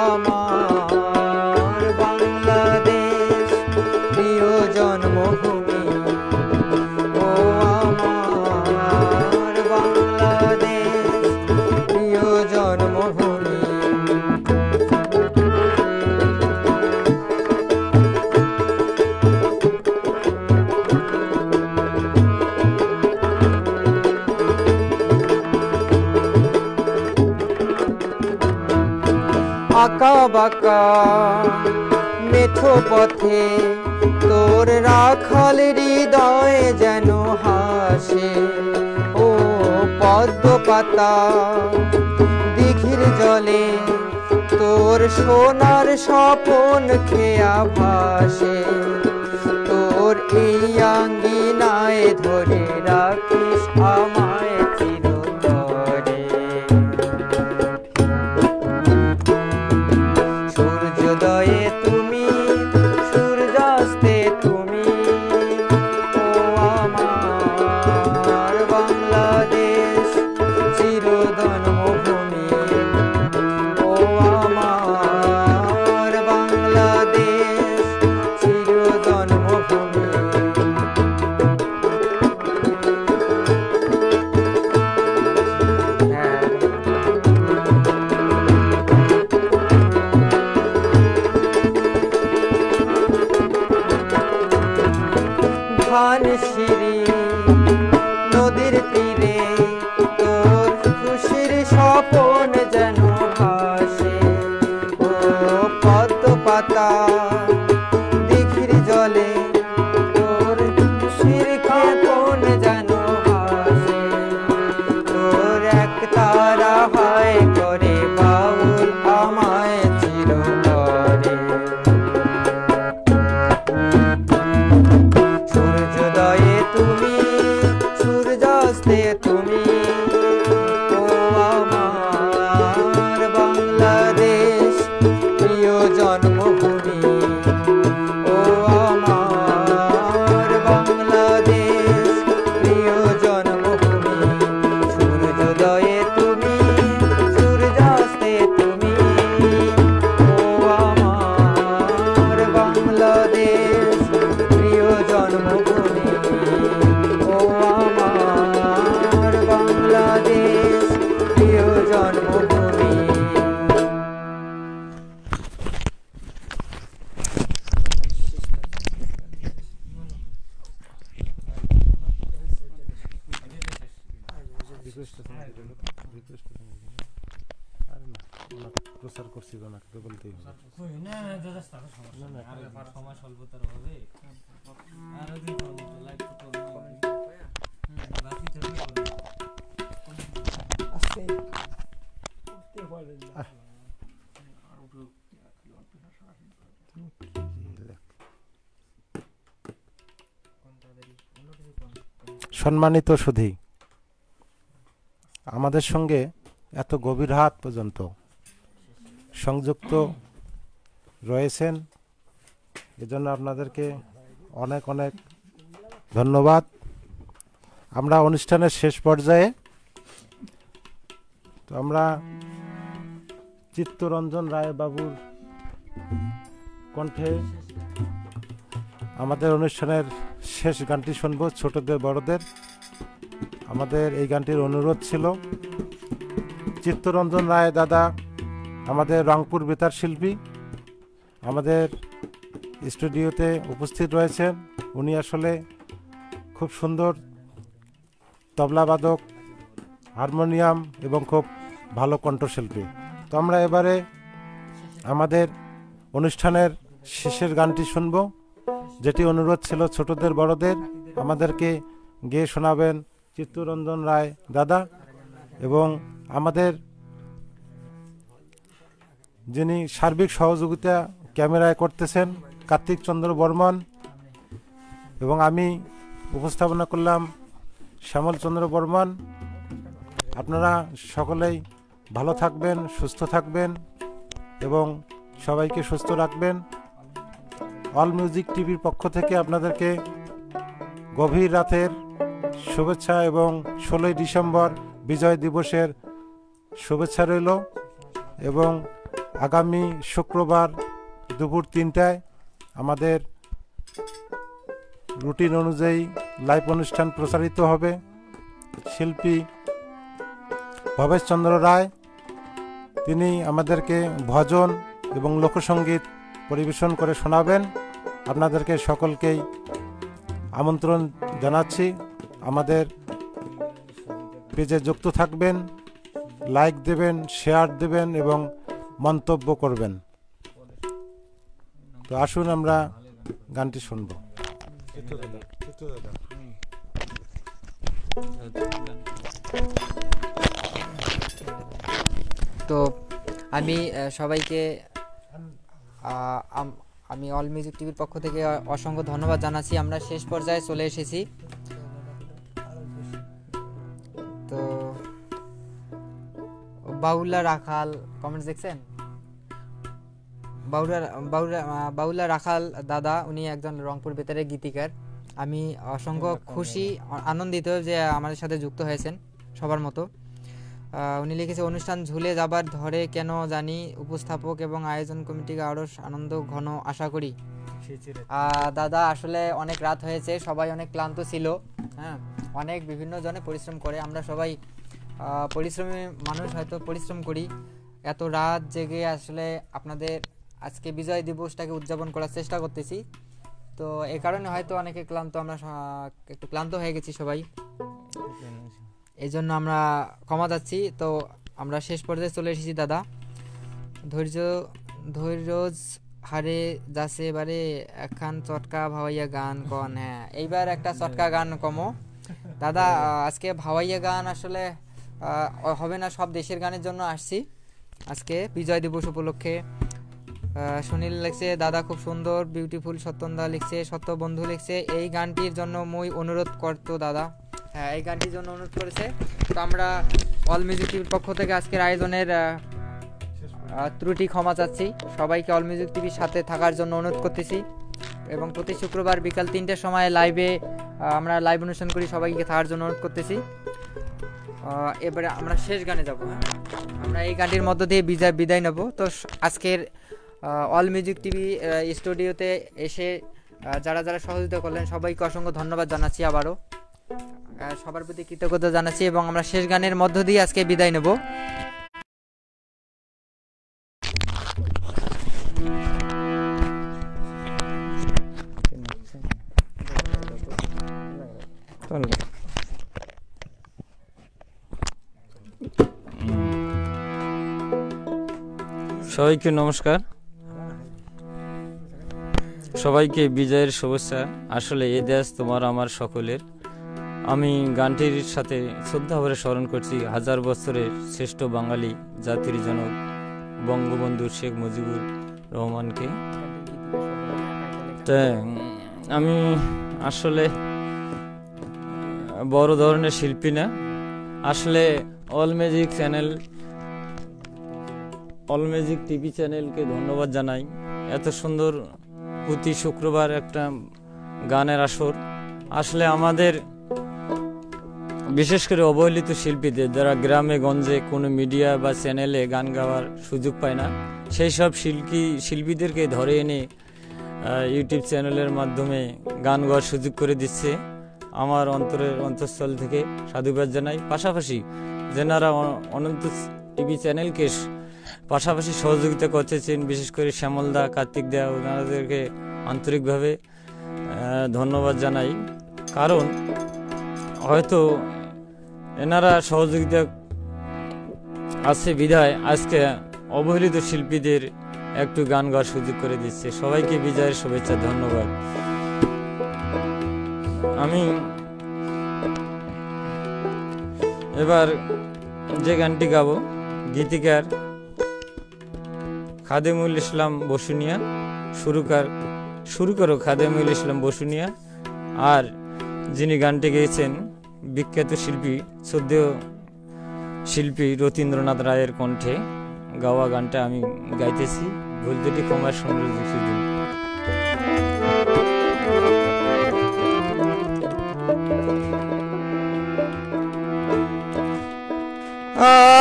আমার বাংলাদেশ প্রিয় জন্মভূমি, ও আমার বাংলাদেশ প্রিয় জন্মভূমি। আঁকা বাঁকা মেঠো পথে তোর রাখাল হৃদয় যেন হাসে, ও পদ্ম পাতা দিঘির জলে তোর সোনার স্বপন খেয়া ভাসে। তোর এই আঙ্গিনায় ধরে রাখিস আমায় চিরতরে। সূর্যোদয়ে তুমি, সূর্যাস্তে তুমি, ও আমার বাংলাদেশ চির জন্মভূমি, ও আমার বাংলাদেশ চির জন্মভূমি। ধানসিঁড়ি নদীর তীরে তোর খুশির স্বপন যেন ভাসে, ও পদ্ম পাতা দিঘির জলে তোর খুশির স্বপন যেন ভাসে। তোর এক তারা হয় করে বাউল আমায় চিরতরে। সূর্যোদয়ে তুমি, সূর্যাস্তে তুমি, ও আমার বাংলাদেশ প্রিয় জন্মভূমি, ও আমার আরে না, ওনার প্রচার করছি তো, ওনাকে তো বলতেই হবে। সময় স্বল্পতার অভাবে আরো দিন লাইভ সম্মানিত সুধী, আমাদের সঙ্গে এত গভীর রাত পর্যন্ত সংযুক্ত রয়েছেন, এজন্য আপনাদেরকে অনেক অনেক ধন্যবাদ। আমরা অনুষ্ঠানের শেষ পর্যায়ে, তো আমরা চিত্তরঞ্জন রায় বাবুর কণ্ঠে আমাদের অনুষ্ঠানের শেষ গানটি শুনব, ছোটদের বড়দের। আমাদের এই গানটির অনুরোধ ছিল। চিত্তরঞ্জন রায় দাদা আমাদের রংপুর বেতার শিল্পী, আমাদের স্টুডিওতে উপস্থিত রয়েছেন। উনি আসলে খুব সুন্দর তবলাবাদক, হারমোনিয়াম এবং খুব ভালো কণ্ঠশিল্পী। তো আমরা এবারে আমাদের অনুষ্ঠানের শেষের গানটি শুনব, যেটি অনুরোধ ছিল ছোটদের বড়দের। আমাদেরকে গেয়ে শোনাবেন চিত্তরঞ্জন রায় দাদা, এবং আমাদের যিনি সার্বিক সহযোগিতা ক্যামেরায় করতেছেন কার্তিক চন্দ্র বর্মন, এবং আমি উপস্থাপনা করলাম শ্যামল চন্দ্র বর্মন। আপনারা সকলেই ভালো থাকবেন, সুস্থ থাকবেন এবং সবাইকে সুস্থ রাখবেন। অল মিউজিক টিভির পক্ষ থেকে আপনাদেরকে গভীর রাতের শুভেচ্ছা এবং 16ই ডিসেম্বর বিজয় দিবসের শুভেচ্ছা রইল। এবং আগামী শুক্রবার দুপুর 3টায় আমাদের রুটিন অনুযায়ী লাইভ অনুষ্ঠান প্রচারিত হবে। শিল্পী ভবেশচন্দ্র রায়, তিনি আমাদেরকে ভজন এবং লোকসঙ্গীত পরিবেশন করে শোনাবেন। আপনাদেরকে সকলকেই আমন্ত্রণ জানাচ্ছি। আমাদের পেজে যুক্ত থাকবেন, লাইক দেবেন, শেয়ার দেবেন এবং মন্তব্য করবেন। তো আসুন আমরা গানটি শুনব। তো আমি সবাইকে আমি অল মিউজিক টিভির পক্ষ থেকে অসংখ্য ধন্যবাদ জানাচ্ছি। আমরা শেষ পর্যায়ে চলে এসেছি। তো বাউলা রাখাল কমেন্টস দেখছেন? বাউলা রাখাল দাদা, উনি একজন রংপুর বেতারের গীতিকার। আমি অসংখ্য খুশি, আনন্দিত যে আমাদের সাথে যুক্ত হয়েছেন সবার মতো। উনি লিখেছে, অনুষ্ঠান ঝুলে যাবার ধরে কেন জানি, উপস্থাপক এবং আয়োজন কমিটিকে আরও আনন্দ ঘন আশা করি। দাদা, আসলে অনেক রাত হয়েছে, সবাই অনেক ক্লান্ত ছিল। হ্যাঁ, অনেক বিভিন্ন জনে পরিশ্রম করে। আমরা সবাই পরিশ্রমী মানুষ, হয়তো পরিশ্রম করি। এত রাত জেগে আসলে আপনাদের আজকে বিজয় দিবসটাকে উদযাপন করার চেষ্টা করতেছি। তো এই কারণে হয়তো অনেকে ক্লান্ত, আমরা একটু ক্লান্ত হয়ে গেছি সবাই, এই জন্য আমরা ক্ষমা চাচ্ছি। তো আমরা শেষ পর্যায়ে চলে এসেছি দাদা। ধৈর্য হারে যাচ্ছে এবারে একখান চটকা ভাওয়াইয়া গান কন। হ্যাঁ, এইবার একটা চটকা গান কমো দাদা। আজকে ভাওয়াইয়া গান আসলে হবে না, সব দেশের গানের জন্য আসছি আজকে বিজয় দিবস উপলক্ষে। সুনীল লিখছে, দাদা খুব সুন্দর, বিউটিফুল। সত্যন্দা লিখছে, সত্য বন্ধু লিখছে, এই গানটির জন্য মই অনুরোধ করতো দাদা। হ্যাঁ, এই গানটির জন্য অনুরোধ করেছে। তো আমরা অল মিউজিক টিভির পক্ষ থেকে আজকের আয়োজনের ত্রুটি ক্ষমা চাচ্ছি। সবাইকে অল মিউজিক টিভির সাথে থাকার জন্য অনুরোধ করতেছি, এবং প্রতি শুক্রবার বিকাল 3টার সময় লাইভে আমরা লাইভ অনুষ্ঠান করি, সবাইকে থাকার জন্য অনুরোধ করতেছি। এবারে আমরা শেষ গানে যাব। আমরা এই গানটির মধ্য দিয়ে বিদায় নেব। তো আজকের অল মিউজিক টিভি স্টুডিওতে এসে যারা যারা সহযোগিতা করলেন সবাইকে অসংখ্য ধন্যবাদ জানাচ্ছি, আবারও সবার প্রতি কৃতজ্ঞতা জানাচ্ছি, এবং আমরা শেষ গানের মধ্য দিয়ে আজকে বিদায় নেব। সবাইকে নমস্কার, সবাইকে বিজয়ের শুভেচ্ছা। আসলে এ দেশ তোমার আমার সকলের। আমি গানটির সাথে শ্রদ্ধাভরে স্মরণ করছি হাজার বছরের শ্রেষ্ঠ বাঙালি জাতির জনক বঙ্গবন্ধু শেখ মুজিবুর রহমানকে। আমি আসলে বড় ধরনের শিল্পী না, আসলে অল ম্যাজিক টিভি চ্যানেলকে ধন্যবাদ জানাই। এত সুন্দর প্রতি শুক্রবার একটা গানের আসর। আসলে আমাদের বিশেষ করে অবহেলিত শিল্পীদের, যারা গ্রামে গঞ্জে কোনো মিডিয়া বা চ্যানেলে গান গাওয়ার সুযোগ পায় না, সেই সব শিল্পীদেরকে ধরে এনে ইউটিউব চ্যানেলের মাধ্যমে গান গাওয়ার সুযোগ করে দিচ্ছে। আমার অন্তঃস্থল থেকে সাধুবাদ জানাই। পাশাপাশি যেনারা অনন্ত টিভি চ্যানেলকে পাশাপাশি সহযোগিতা করতেছেন, বিশেষ করে শ্যামলদা, কার্তিক দা, ওনাদেরকে আন্তরিকভাবে ধন্যবাদ জানাই। কারণ হয়তো এনারা সহযোগিতা আছে বিধায় আজকে অবহেলিত শিল্পীদের একটু গান গাওয়ার সুযোগ করে দিচ্ছে। সবাইকে বিজয়ের শুভেচ্ছা, ধন্যবাদ। আমি এবার যে গানটি গাবো, গীতিকার খাদেমুল ইসলাম বসুনিয়া, শুরু করো খাদেমুল ইসলাম বসুনিয়া। আর যিনি গানটি গেয়েছেন বিখ্যাত শিল্পী, শ্রদ্ধেয় শিল্পী রতীন্দ্রনাথ রায়ের কণ্ঠে গাওয়া গানটা আমি গাইতেছি। ভুল দুটি ক্ষমার সৌন্দর্য দিন।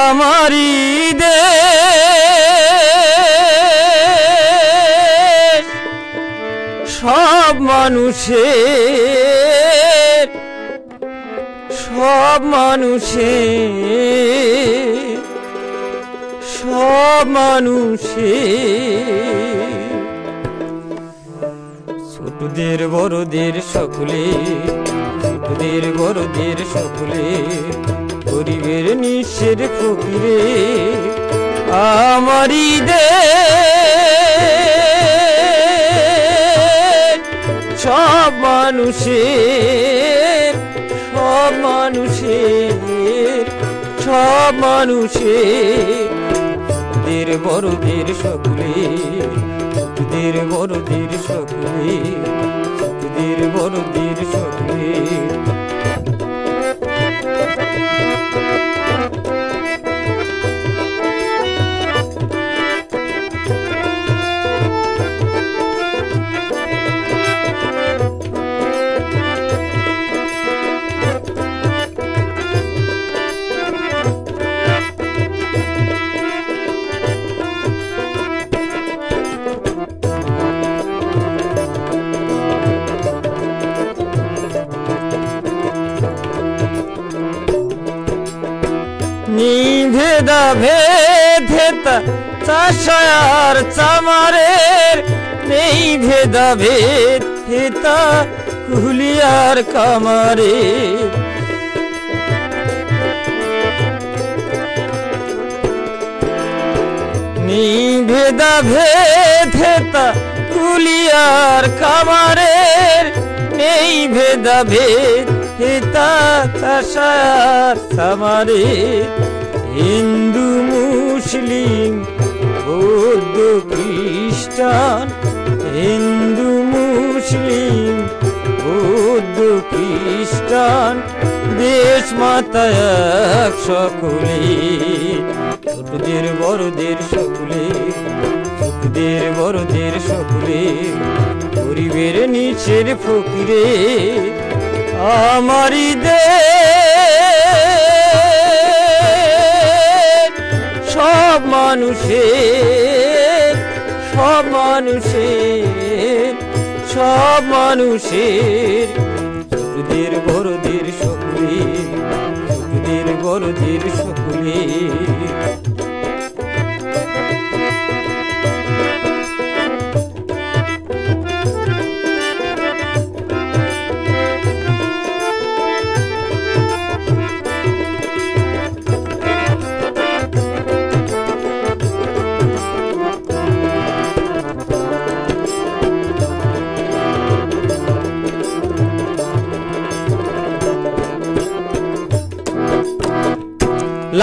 আমারি দেশ সব মানুষের, সব মানুষের, ছোটদের বড়দের সকলে, ছোটদের বড়দের সকলে, গরিবের নিঃস্বের ফকিরে আমারি দেশ সব মানুষের, সব মানুষের, সব মানুষের, ছোটদের বড়দের সকলে, ছোটদের বড়দের সকলে, ছোটদের বড়দের সকলে। ভেদা ভেদ চাষার চামারের নেই, ভেদা ভেদ হেতা হুলিয়ার কামারে। নেই ভেদা ভেদ হেতা হুলিয়ার কামারের, নেই ভেদা ভেদ হেতা চাষার চামারে। হিন্দু মুসলিম বৌদ্ধ খ্রিস্টান, হিন্দু মুসলিম বৌদ্ধ খ্রিস্টান, দেশ মাতা এক সকলে, ছোটদের বড়দের সকলে, ছোটদের বড়দের সকলে, গরিবের নিচের ফকিরে আমারি দেশ সব মানুষের, সব মানুষের, সব মানুষের, ছোটদের বড়দের সকলে, ছোটদের বড়দের সকলে।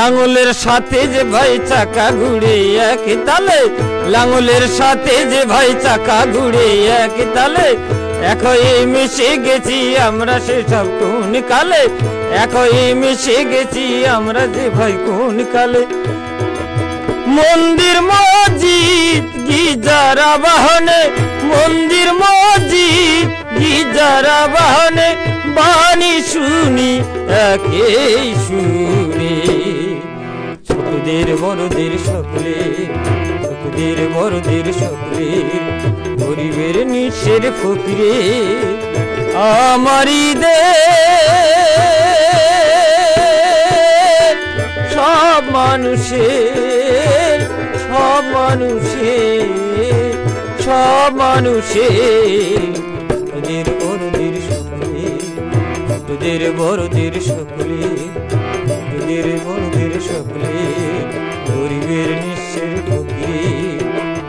লাঙলের সাথে যে ভাই চাকা ঘুরে এক তালে, লাঙলের সাথে যে ভাই চাকা ঘুরে এক তালে, একই মিশে গেছি আমরা সেসব কোন কালে, একই মিশে গেছি আমরা যে ভাই কোন কালে। মন্দির মসজিদ গির্জারা বাহনে, মন্দির মসজিদ গির্জারা বাহনে, বাণী শুনি একই সুরে। ছোটদের বড়দের সকলে, ছোটদের বড়দের সকলে, গরিবের নিঃস্বের ফকিরে আমারই দেশ। সব মানুষের, সব মানুষের, সব মানুষের, ছোটদের বড়দের সকলে, ছোটদের বড়দের সকলে, ছোটদের বড়দের সকলে, গরিবের নিঃস্বের ফকিরে,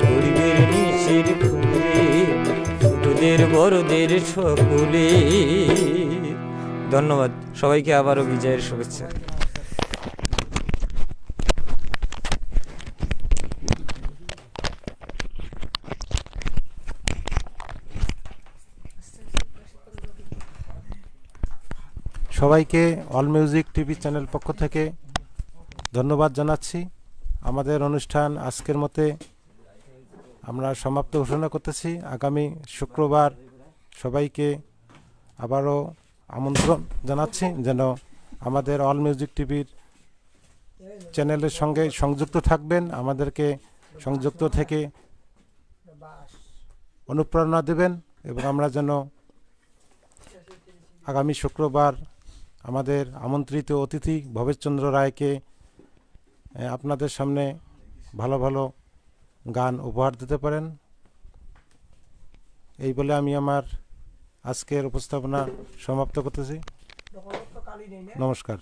গরিবের নিঃস্বের ফকিরে, ছোটদের বড়দের সকলে। ধন্যবাদ সবাইকে, আবারও বিজয়ের শুভেচ্ছা। সবাইকে অল মিউজিক টিভি চ্যানেল পক্ষ থেকে ধন্যবাদ জানাচ্ছি। আমাদের অনুষ্ঠান আজকের মতে আমরা সমাপ্ত ঘোষণা করতেছি। আগামী শুক্রবার সবাইকে আবারও আমন্ত্রণ জানাচ্ছি যেন আমাদের অল মিউজিক টিভির চ্যানেলের সঙ্গে সংযুক্ত থাকবেন, আমাদেরকে সংযুক্ত থেকে অনুপ্রেরণা দেবেন এবং আমরা যেন আগামী শুক্রবার আমাদের আমন্ত্রিত অতিথি ভবেশচন্দ্র রায়কে আপনাদের সামনে ভালো ভালো গান উপহার দিতে পারেন। এই বলে আমি আমার আজকের উপস্থাপনা সমাপ্ত করতেছি। নমস্কার।